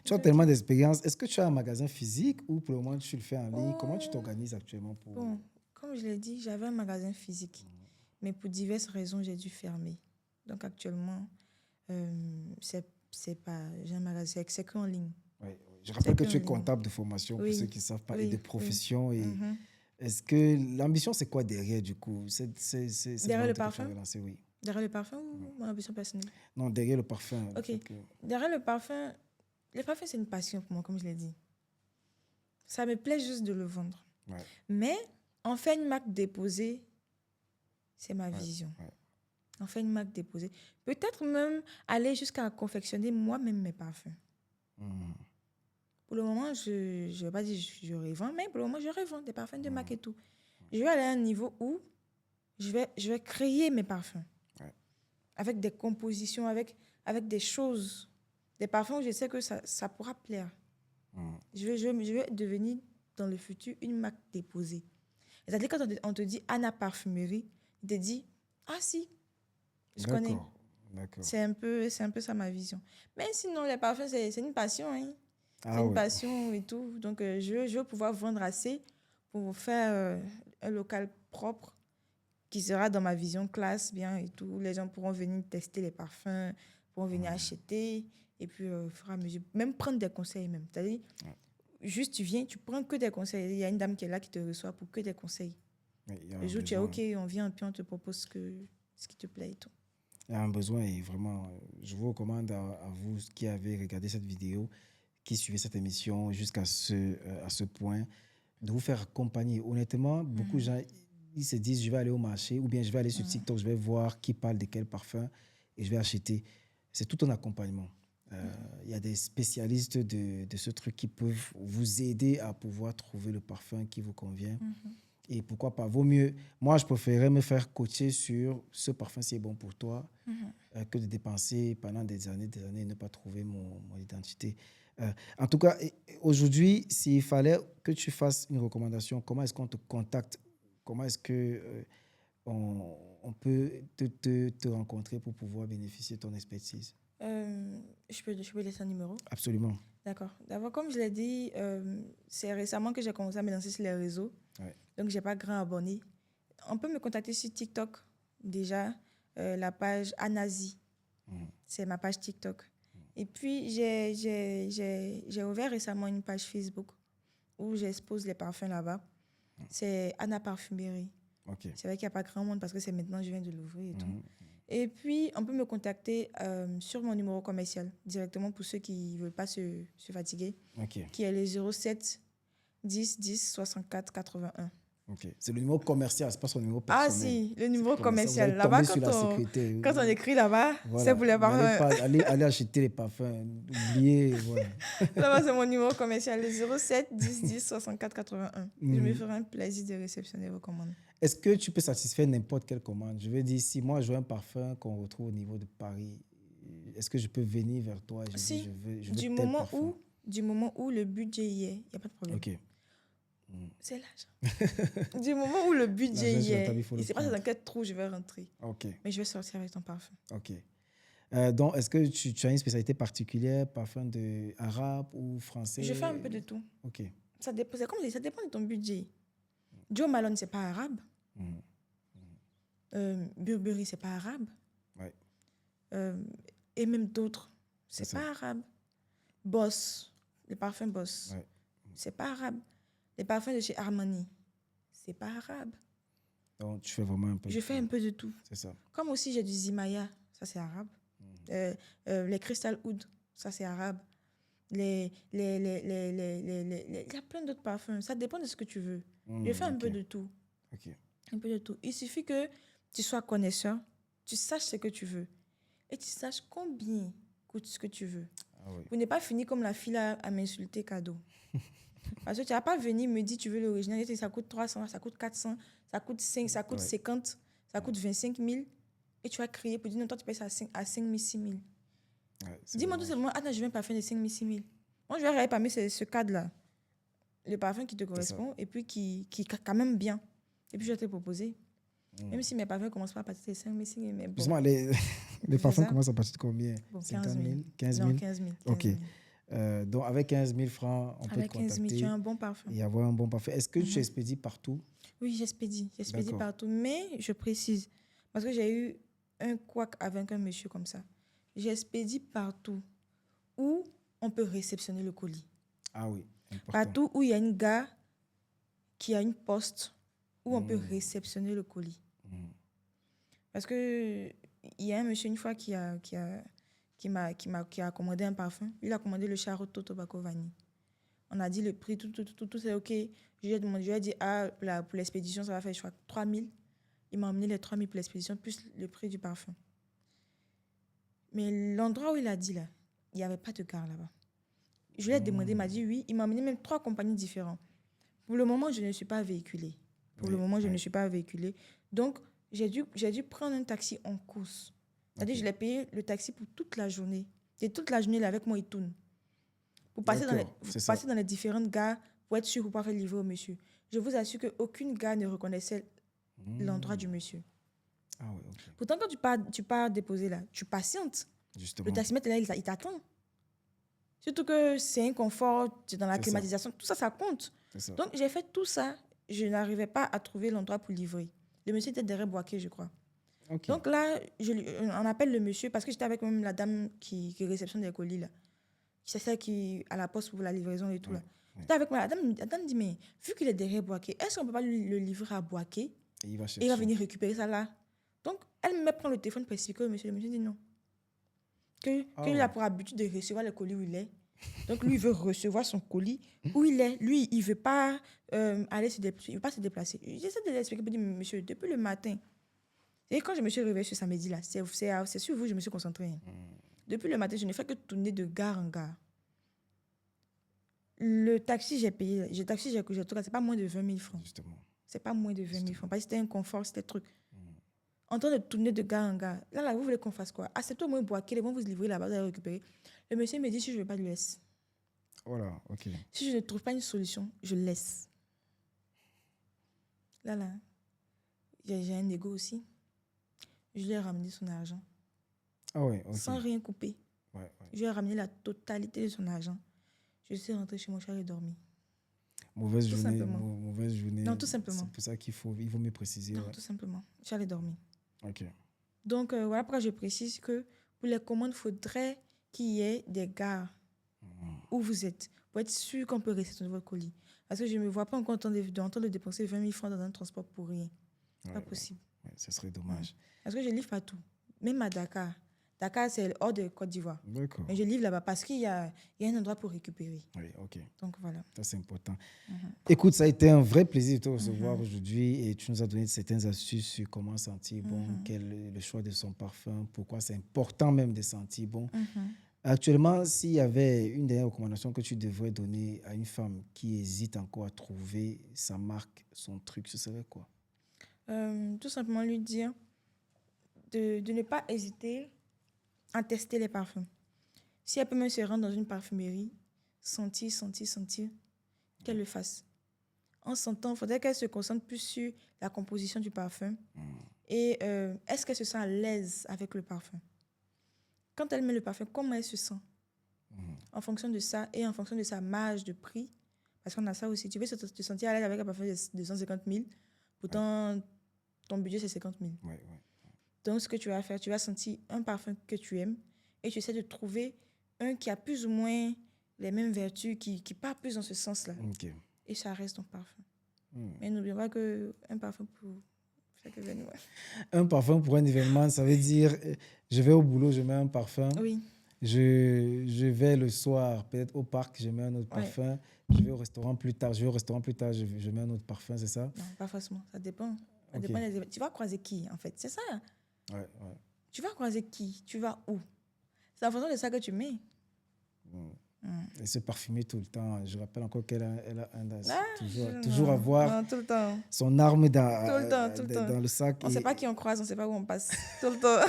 Tu as tellement d'expérience. Est-ce que tu as un magasin physique ou pour le moment tu le fais en ligne? Comment tu t'organises actuellement pour... Bon, comme je l'ai dit, j'avais un magasin physique. Mais pour diverses raisons, j'ai dû fermer. Donc actuellement, c'est pas, j'ai un magasin, c'est qu'en ligne. Oui. Je rappelle que qu'en tu es ligne. comptable de formation, pour Oui, ceux qui ne savent pas, et oui, de oui. profession. Et Mhm. est-ce que l'ambition, c'est quoi derrière, du coup? Cette Derrière le volonté que tu as parfum? de lancer, oui. Derrière le parfum ou mon ambition personnelle? Non, derrière le parfum. le Ok. fait que- Derrière le parfum c'est une passion pour moi, comme je l'ai dit. Ça me plaît juste de le vendre. Ouais. Mais en fait, une marque déposée, c'est ma vision. Ouais. En fait, une marque déposée. Peut-être même aller jusqu'à confectionner moi-même mes parfums. Mhm. Pour le moment, je ne vais pas dire que je revends, mais pour le moment, je revends des parfums de marque et tout. Je vais aller à un niveau où je vais créer mes parfums. Ouais. Avec des compositions, avec des choses. Des parfums où je sais que ça pourra plaire. Mhm. Je vais devenir, dans le futur, une marque déposée. C'est-à-dire, quand on te dit Anna Parfumerie, on te dit, ah si, je connais. D'accord. C'est un peu ça ma vision. Mais sinon, les parfums, c'est une passion. Hein. Ah, C'est une ouais. passion et tout. Donc, je veux pouvoir vendre assez pour faire un local propre qui sera dans ma vision classe, bien et tout. Les gens pourront venir tester les parfums, pourront venir acheter. Et puis, au fur et à mesure, même prendre des conseils même. C'est-à-dire, juste tu viens, tu prends que des conseils. Il y a une dame qui est là qui te reçoit pour que des conseils. Mais il y a Le un jour où tu es besoin. OK, on vient et puis on te propose ce qui te plaît et tout. Il y a un besoin et vraiment, je vous recommande à vous qui avez regardé cette vidéo, qui suivez cette émission jusqu'à à ce point, de vous faire accompagner. Honnêtement, beaucoup de gens, ils se disent, je vais aller au marché ou bien je vais aller sur TikTok, je vais voir qui parle de quel parfum et je vais acheter. C'est tout un accompagnement. Il y a des spécialistes de ce truc qui peuvent vous aider à pouvoir trouver le parfum qui vous convient. Et pourquoi pas, vaut mieux. Moi, je préférerais me faire coacher sur ce parfum si est bon pour toi que de dépenser pendant des années et ne pas trouver mon identité. En tout cas, aujourd'hui, s'il fallait que tu fasses une recommandation, comment est-ce qu'on te contacte? Comment est-ce que on peut te rencontrer pour pouvoir bénéficier de ton expertise? Je peux laisser un numéro? Absolument. D'accord. D'abord, comme je l'ai dit, c'est récemment que j'ai commencé à me lancer sur les réseaux. Ouais. Donc, je n'ai pas grand abonné. On peut me contacter sur TikTok, déjà, la page Anazi. C'est ma page TikTok. Et puis, j'ai ouvert récemment une page Facebook où j'expose les parfums là-bas. C'est Anna Parfumerie. Okay. C'est vrai qu'il n'y a pas grand monde parce que c'est maintenant, je viens de l'ouvrir et tout. Et puis, on peut me contacter sur mon numéro commercial, directement pour ceux qui ne veulent pas se fatiguer, qui est le 07 10 10 64 81. Okay. C'est le numéro commercial, ce n'est pas son numéro personnel. Ah si, le numéro commercial. Là-bas, quand on écrit là-bas, voilà. C'est pour les parfums. Allez acheter les parfums, oubliez. Voilà. Là-bas, c'est mon numéro commercial, le 07 10 10 64 81. Je me ferai un plaisir de réceptionner vos commandes. Est-ce que tu peux satisfaire n'importe quelle commande? Je veux dire, si moi, je veux un parfum qu'on retrouve au niveau de Paris, est-ce que je peux venir vers toi et si, je veux tel parfum? Du moment où le budget y est, il n'y a pas de problème. OK. C'est l'argent. Du moment où le budget y est, il ne sait pas dans quel trou je vais rentrer. Okay. Mais je vais sortir avec ton parfum. OK. Donc, est-ce que tu as une spécialité particulière, parfum arabe ou français? Je fais un peu de tout. OK. Ça dépend de ton budget. Joe Malone, ce n'est pas arabe. Burberry, ce n'est pas arabe. Ouais. Et même d'autres, ce n'est pas arabe. Boss, le parfum Boss, ce n'est pas arabe. Les parfums de chez Armani, ce n'est pas arabe. Donc, tu fais vraiment un peu Je fais un peu de tout. C'est ça. Comme aussi, j'ai du Zimaya, ça c'est arabe. Les Crystal Oud, ça c'est arabe. Il y a plein d'autres parfums. Ça dépend de ce que tu veux. Je fais un peu de tout. Okay. Un peu de tout. Il suffit que tu sois connaisseur, tu saches ce que tu veux et tu saches combien coûte ce que tu veux. Ah oui. Vous n'êtes pas fini comme la fille à m'insulter cadeau. Parce que tu n'as pas venu me dire tu veux l'original, ça coûte 300, ça coûte 400, ça coûte 5, ça coûte 50, ça coûte 25 000. Et tu vas crier pour dire non, toi tu payes ça à 5 000, 6 000. Dis-moi tout simplement, non, je veux un parfum de 5 000, 6 000. Moi, je vais regarder parmi ce cadre-là, le parfum qui te correspond et puis qui est quand même bien. Et puis je vais te proposer. Même si mes parfums ne commencent pas à partir de 5 000, 6 000, mais bon. Justement, les parfums commencent à partir de combien? Bon, 50 000, 15 000? Non, 15 000. OK. Donc, avec 15 000 francs, on peut te contacter. Avec 15 000, tu as un bon parfum. Et avoir un bon parfum. Est-ce que tu expédies partout? Oui, j'expédie partout. Mais je précise, Parce que j'ai eu un couac avec un monsieur comme ça. J'expédie partout où on peut réceptionner le colis. Ah oui, important. Partout où il y a une gare qui a une poste où on peut réceptionner le colis. Parce que il y a un monsieur une fois qui a commandé un parfum. Il a commandé le Charuto Tobacco Vanille. On a dit le prix, tout c'est OK. Je lui ai dit, pour l'expédition, ça va faire, je crois, 3 000. Il m'a emmené les 3 000 pour l'expédition, plus le prix du parfum. Mais l'endroit où il a dit, là, il n'y avait pas de gare là-bas. Je lui ai demandé, il m'a dit oui. Il m'a emmené même 3 compagnies différentes. Pour le moment, je ne suis pas véhiculée. Ne suis pas véhiculée. Donc, j'ai dû prendre un taxi en course. C'est-à-dire, je l'ai payé le taxi pour toute la journée. Et toute la journée, il est avec moi, il tourne. Pour passer dans les différentes gares, pour être sûr de pouvoir faire livrer au monsieur. Je vous assure qu'aucune gare ne reconnaissait l'endroit du monsieur. Ah oui, ok. Pourtant, quand tu pars déposer là, tu patientes. Justement. Le taximètre là, il t'attend. Surtout que c'est un confort, tu es dans la climatisation, tout ça, ça compte. Ça. Donc, j'ai fait tout ça. Je n'arrivais pas à trouver l'endroit pour livrer. Le monsieur était derrière Boaké, je crois. Okay. Donc là, on appelle le monsieur, parce que j'étais avec même la dame qui réceptionne les colis là. C'est celle qui à la poste pour la livraison et tout là. J'étais avec moi, la dame dit, mais vu qu'il est derrière Boaké, est-ce qu'on ne peut pas le livrer à Boaké? Et il va venir récupérer ça là. Donc, elle me prend le téléphone pour expliquer au monsieur. Le monsieur dit non. Qu'il a pour habitude de recevoir le colis où il est. Donc, lui, il veut recevoir son colis où il est. Lui, il ne veut pas il veut pas se déplacer. J'essaie de l'expliquer pour dire, monsieur, depuis le matin, et quand je me suis réveillée ce samedi-là, c'est sur vous que je me suis concentrée. Depuis le matin, je ne fais que tourner de gare en gare. Le taxi, j'ai payé. Ce n'est pas moins de 20 000 francs. Justement. Ce n'est pas moins de 20 000 francs. Parce que c'était un confort, c'était un truc. En train de tourner de gare en gare. Là, vous voulez qu'on fasse quoi? Acceptez au moins Boaké, ils vont vous livrer là-bas, vous allez récupérer. Le monsieur me dit, si je ne veux pas, je laisse. Voilà, ok. Si je ne trouve pas une solution, je laisse. Là, j'ai un ego aussi. Je lui ai ramené son argent. Ah ouais, ok. Sans rien couper. Ouais. Je lui ai ramené la totalité de son argent. Je suis rentrée chez moi, je suis allée dormir. Mauvaise journée. Non, tout simplement. C'est pour ça qu'il faut mieux préciser. Non, tout simplement. Je suis allée dormir. Ok. Donc, voilà pourquoi je précise que pour les commandes, il faudrait qu'il y ait des gares où vous êtes, pour être sûr qu'on peut rester dans votre colis. Parce que je ne me vois pas encore en train de dépenser 20 000 francs dans un transport pour rien. C'est pas possible. Ouais, ce serait dommage. Parce que je livre partout. Même à Dakar. Dakar, c'est hors de Côte d'Ivoire. D'accord. Mais je livre là-bas parce qu'il y a un endroit pour récupérer. Oui, ok. Donc, voilà. Ça, c'est important. Écoute, ça a été un vrai plaisir de te recevoir aujourd'hui et tu nous as donné certaines astuces sur comment sentir bon, quel est le choix de son parfum, pourquoi c'est important même de sentir bon. Actuellement, s'il y avait une dernière recommandation que tu devrais donner à une femme qui hésite encore à trouver sa marque, son truc, ce serait quoi? Tout simplement lui dire de ne pas hésiter à tester les parfums. Si elle peut même se rendre dans une parfumerie, sentir, qu'elle le fasse. En sentant, il faudrait qu'elle se concentre plus sur la composition du parfum et est-ce qu'elle se sent à l'aise avec le parfum. Quand elle met le parfum, comment elle se sent? En fonction de ça et en fonction de sa marge de prix, parce qu'on a ça aussi. Tu veux te sentir à l'aise avec un parfum de 250 000, pourtant ton budget c'est 50 000. Donc, ce que tu vas faire, tu vas sentir un parfum que tu aimes et tu essaies de trouver un qui a plus ou moins les mêmes vertus, qui part plus dans ce sens-là. Okay. Et ça reste ton parfum. Mais n'oublions pas qu'un parfum pour chaque événement. Un parfum pour un événement, ça veut dire je vais au boulot, je mets un parfum. Oui. Je vais le soir, peut-être au parc, je mets un autre parfum. Je vais au restaurant plus tard, je mets un autre parfum, c'est ça? Non, pas forcément. Ça dépend. Ça Okay. dépend des événements. Tu vas croiser qui, en fait? C'est ça. Ouais. Tu vas croiser qui? Tu vas où? C'est en fonction de ça que tu mets. Et se parfumer tout le temps. Je rappelle encore qu'elle a un das. Ah, toujours avoir tout le temps. Son arme Tout le temps. Dans le sac. On ne sait pas qui on croise, on ne sait pas où on passe. Tout le temps.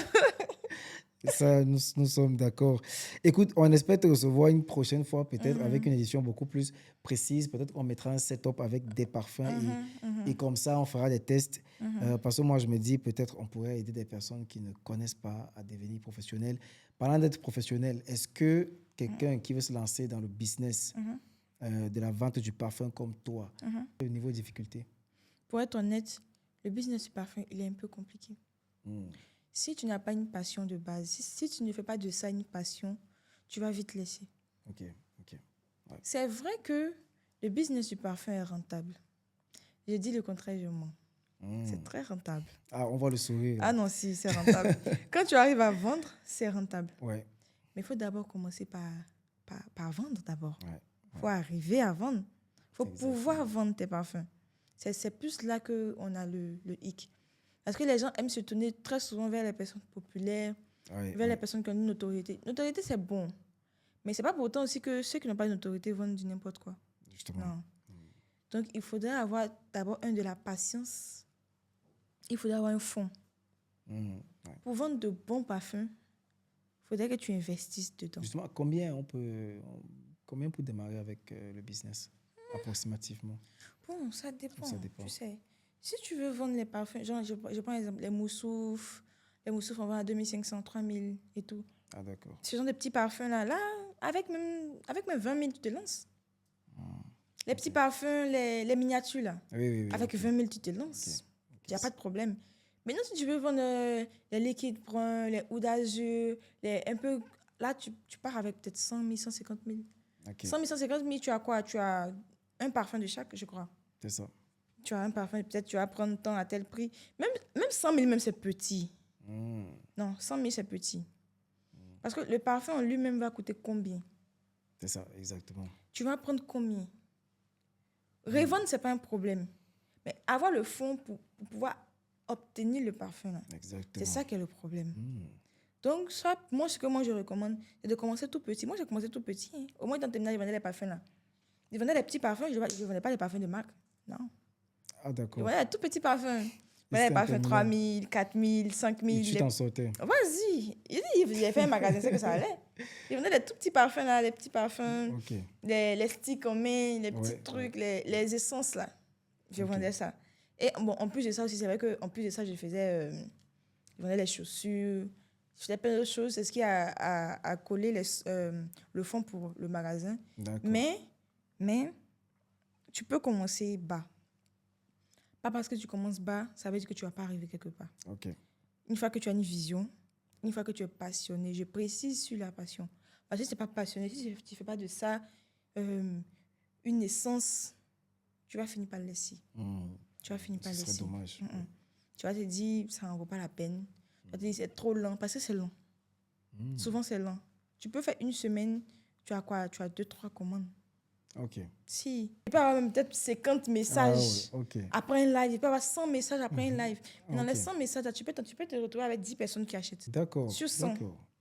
Ça, nous sommes d'accord. Écoute, on espère te recevoir une prochaine fois, peut-être avec une édition beaucoup plus précise. Peut-être qu'on mettra un setup avec des parfums et comme ça, on fera des tests. Parce que moi, je me dis, peut-être on pourrait aider des personnes qui ne connaissent pas à devenir professionnels. Parlant d'être professionnel, est-ce que quelqu'un qui veut se lancer dans le business de la vente du parfum comme toi, au niveau de difficulté? Pour être honnête, le business du parfum, il est un peu compliqué. Si tu n'as pas une passion de base, si tu ne fais pas de ça une passion, tu vas vite laisser. Ok. Ouais. C'est vrai que le business du parfum est rentable. Je dis le contraire, je mens. C'est très rentable. Ah, on voit le sourire. Ah non, si, c'est rentable. Quand tu arrives à vendre, c'est rentable. Ouais. Mais il faut d'abord commencer par vendre d'abord. Ouais. Il faut arriver à vendre. Il faut Exactement. pouvoir vendre tes parfums. C'est plus là qu'on a le hic. Parce que les gens aiment se tourner très souvent vers les personnes populaires, vers les personnes qui ont une notoriété. Notoriété, c'est bon. Mais ce n'est pas pour autant aussi que ceux qui n'ont pas de notoriété vendent du n'importe quoi. Justement. Non. Donc, il faudrait avoir d'abord de la patience. Il faudrait avoir un fonds. Ouais. Pour vendre de bons parfums, il faudrait que tu investisses dedans. Justement, combien pour démarrer avec le business, approximativement? Bon, ça dépend. Ça dépend. Tu sais, si tu veux vendre les parfums, genre, je prends exemple les moussoufs. Les moussoufs, on vend à 2500, 3000 et tout. Ah, d'accord. Ce sont des petits parfums là, avec même 20 000, tu te lances. Les petits parfums, les miniatures là, Oui. avec 20 000, tu te lances. Il n'y a pas de problème. Maintenant, si tu veux vendre les liquides bruns, les oud d'azur, un peu, là, tu pars avec peut-être 100 000, 150 000. Okay. 100 000, 150 000, tu as quoi? Tu as un parfum de chaque, je crois. C'est ça. Tu as un parfum, peut-être tu vas prendre tant à tel prix. Même 100 000, même c'est petit. Non, 100 000, c'est petit. Parce que le parfum en lui-même va coûter combien? C'est ça, exactement. Tu vas prendre combien? Revendre, ce n'est pas un problème. Mais avoir le fonds pour pouvoir obtenir le parfum, là, c'est ça qui est le problème. Donc, moi, ce que je recommande, c'est de commencer tout petit. Moi, j'ai commencé tout petit. Hein. Au moins, dans le terminal, je vendais les parfums, là. Je vendais les petits parfums, je ne vendais pas les parfums de marque. Non. Ah, d'accord. Je vendais les tout petits parfums. Je vendais les parfums 3 000, 4 000, 5 000. Et tu t'en sortais? Vas-y. Il a fait un magasin, c'est que ça allait. Je vendais les tout petits parfums, là, les petits parfums, les sticks en main, les petits trucs, les essences, là. Je vendais ça. Et bon, en plus de ça aussi, c'est vrai qu'en plus de ça, je vendais les chaussures. Je faisais plein d'autres choses. C'est ce qui a collé le fond pour le magasin. Mais tu peux commencer bas. Pas parce que tu commences bas, ça veut dire que tu ne vas pas arriver quelque part. Une fois que tu as une vision, une fois que tu es passionné, je précise sur la passion. Parce que si tu n'es pas passionné, si tu ne fais pas de ça une essence, tu vas finir par le laisser. Tu vas finir par le laisser. Ce serait dommage. Tu vas te dire, ça n'en vaut pas la peine. Tu vas te dire, c'est trop lent, parce que c'est lent. Souvent, c'est lent. Tu peux faire une semaine, tu as quoi? Tu as 2-3 commandes. Si. Tu peux avoir même peut-être 50 messages après un live. Tu peux avoir 100 messages après un live. Mais dans les 100 messages, tu peux te retrouver avec 10 personnes qui achètent. D'accord. Sur 100.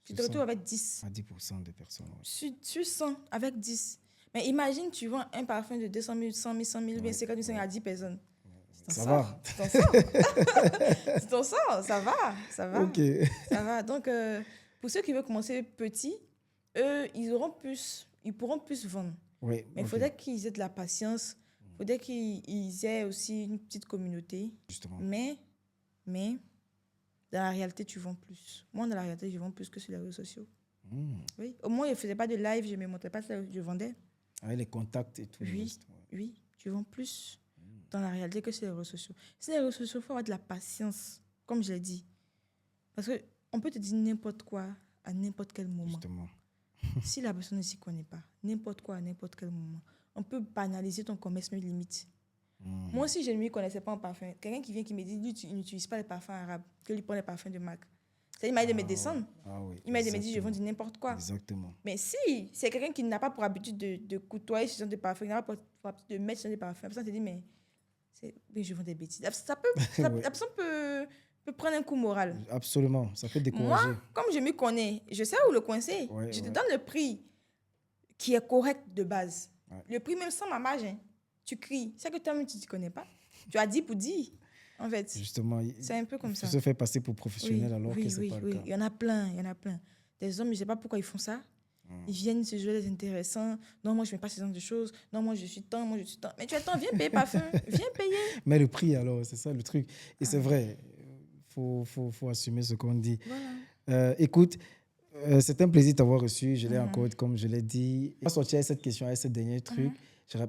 Tu te retrouves avec 10. À 10% des personnes. Sur 100, avec 10. Mais imagine, tu vends un parfum de 200 000, 100 000, 100 000, bien 50 000 à 10 personnes. Ça va. Tu t'en sors, ça va. Ça va. Donc, pour ceux qui veulent commencer petit, eux, ils pourront plus vendre. Mais il faudrait qu'ils aient de la patience. Il faudrait qu'ils aient aussi une petite communauté. Justement. Mais, dans la réalité, tu vends plus. Moi, dans la réalité, je vends plus que sur les réseaux sociaux. Oui. Au moins, je ne faisais pas de live, je ne me montrais pas ça, je vendais. Avec les contacts et tout. Oui, tu vends plus dans la réalité que sur les réseaux sociaux. Sur les réseaux sociaux, il faut avoir de la patience, comme je l'ai dit. Parce qu'on peut te dire n'importe quoi à n'importe quel moment. Justement. Si la personne ne s'y connaît pas, n'importe quoi à n'importe quel moment, on peut banaliser ton commerce, même limite. Moi aussi, je ne m'y connaissais pas en parfum. Quelqu'un qui vient qui me dit, lui, tu n'utilises pas les parfums arabes, que lui prend les parfums de marque. Il m'a dit de me descendre. Il m'a dit de me dire, je vends du n'importe quoi. Exactement. Mais si c'est quelqu'un qui n'a pas pour habitude de côtoyer ce genre de parfum, qui n'a pas pour habitude de mettre ce genre de parfum, la personne te dit, mais je vends des bêtises. La personne peut prendre un coup moral. Absolument, ça peut décourager. Moi, comme je me connais, je sais où le coincer. Je te donne le prix qui est correct de base. Le prix même sans ma marge. Tu cries. C'est que toi-même, tu ne te connais pas. Tu as dit pour dire, en fait. Justement, c'est un peu comme ça. Il se fait passer pour professionnel alors que ce n'est pas le cas. Il y en a plein. Des hommes, je ne sais pas pourquoi ils font ça. Ils viennent se jouer des intéressants. Non, moi, je ne fais pas ce genre de choses. Non, moi, je suis tant. Mais tu attends, viens payer parfum. Viens payer. Mais le prix, alors, c'est ça le truc. Et c'est vrai, il faut assumer ce qu'on dit. Voilà. Écoute, c'est un plaisir de t'avoir reçu. Je l'ai encore, comme je l'ai dit. Je vais sortir avec cette question, avec ce dernier truc.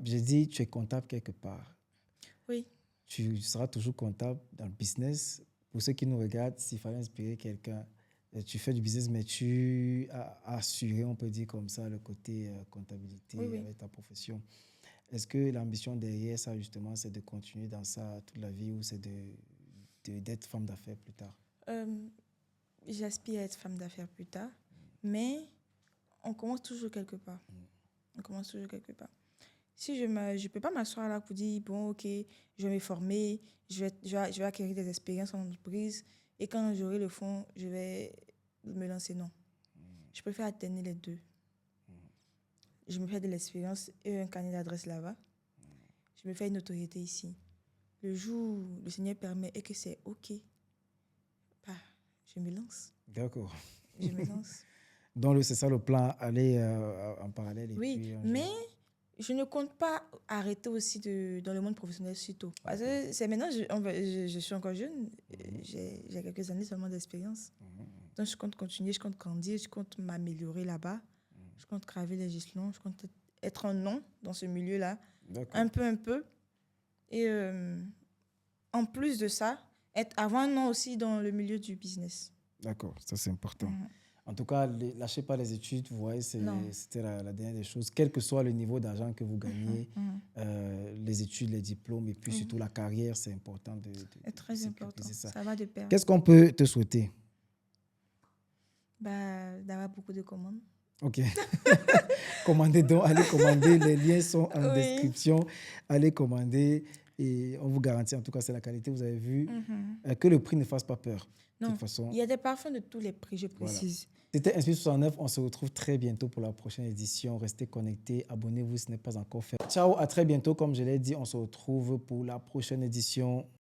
J'ai dit, tu es comptable quelque part. Oui. Tu seras toujours comptable dans le business pour ceux qui nous regardent, s'il fallait inspirer quelqu'un, tu fais du business, mais tu as assuré, on peut dire comme ça, le côté comptabilité Oui, oui. avec ta profession. Est-ce que l'ambition derrière ça, justement, c'est de continuer dans ça toute la vie ou c'est d'être femme d'affaires plus tard? J'aspire à être femme d'affaires plus tard, mais on commence toujours quelque part. On commence toujours quelque part. Si je ne peux pas m'asseoir là pour dire, bon, ok, je vais me former, je vais acquérir des expériences en entreprise et quand j'aurai le fond, je vais me lancer. Non. Je préfère alterner les deux. Je me fais de l'expérience et un carnet d'adresse là-bas. Je me fais une notoriété ici. Le jour où le Seigneur permet et que c'est ok, bah, je me lance. D'accord. Je me lance. Donc, c'est ça le plan, aller en parallèle. Et Oui, puis, mais je ne compte pas arrêter aussi dans le monde professionnel surtout. Parce que c'est maintenant, je suis encore jeune, j'ai quelques années seulement d'expérience. Donc, je compte continuer, je compte grandir, je compte m'améliorer là-bas. Je compte graver les échelons, je compte être un nom dans ce milieu-là, un peu. Et en plus de ça, avoir un nom aussi dans le milieu du business. D'accord, ça c'est important. En tout cas, lâchez pas les études, vous voyez, c'était la dernière des choses. Quel que soit le niveau d'argent que vous gagnez, les études, les diplômes et puis surtout la carrière, c'est important C'est très important, ça va de pair. Qu'est-ce qu'on peut te souhaiter? D'avoir beaucoup de commandes. Ok. Commandez donc, allez commander, les liens sont en description. Allez commander et on vous garantit, en tout cas, c'est la qualité, vous avez vu, que le prix ne fasse pas peur. Non, de toute façon, il y a des parfums de tous les prix, je précise. Voilà. C'était Inspire 69, on se retrouve très bientôt pour la prochaine édition. Restez connectés, abonnez-vous si ce n'est pas encore fait. Ciao, à très bientôt. Comme je l'ai dit, on se retrouve pour la prochaine édition.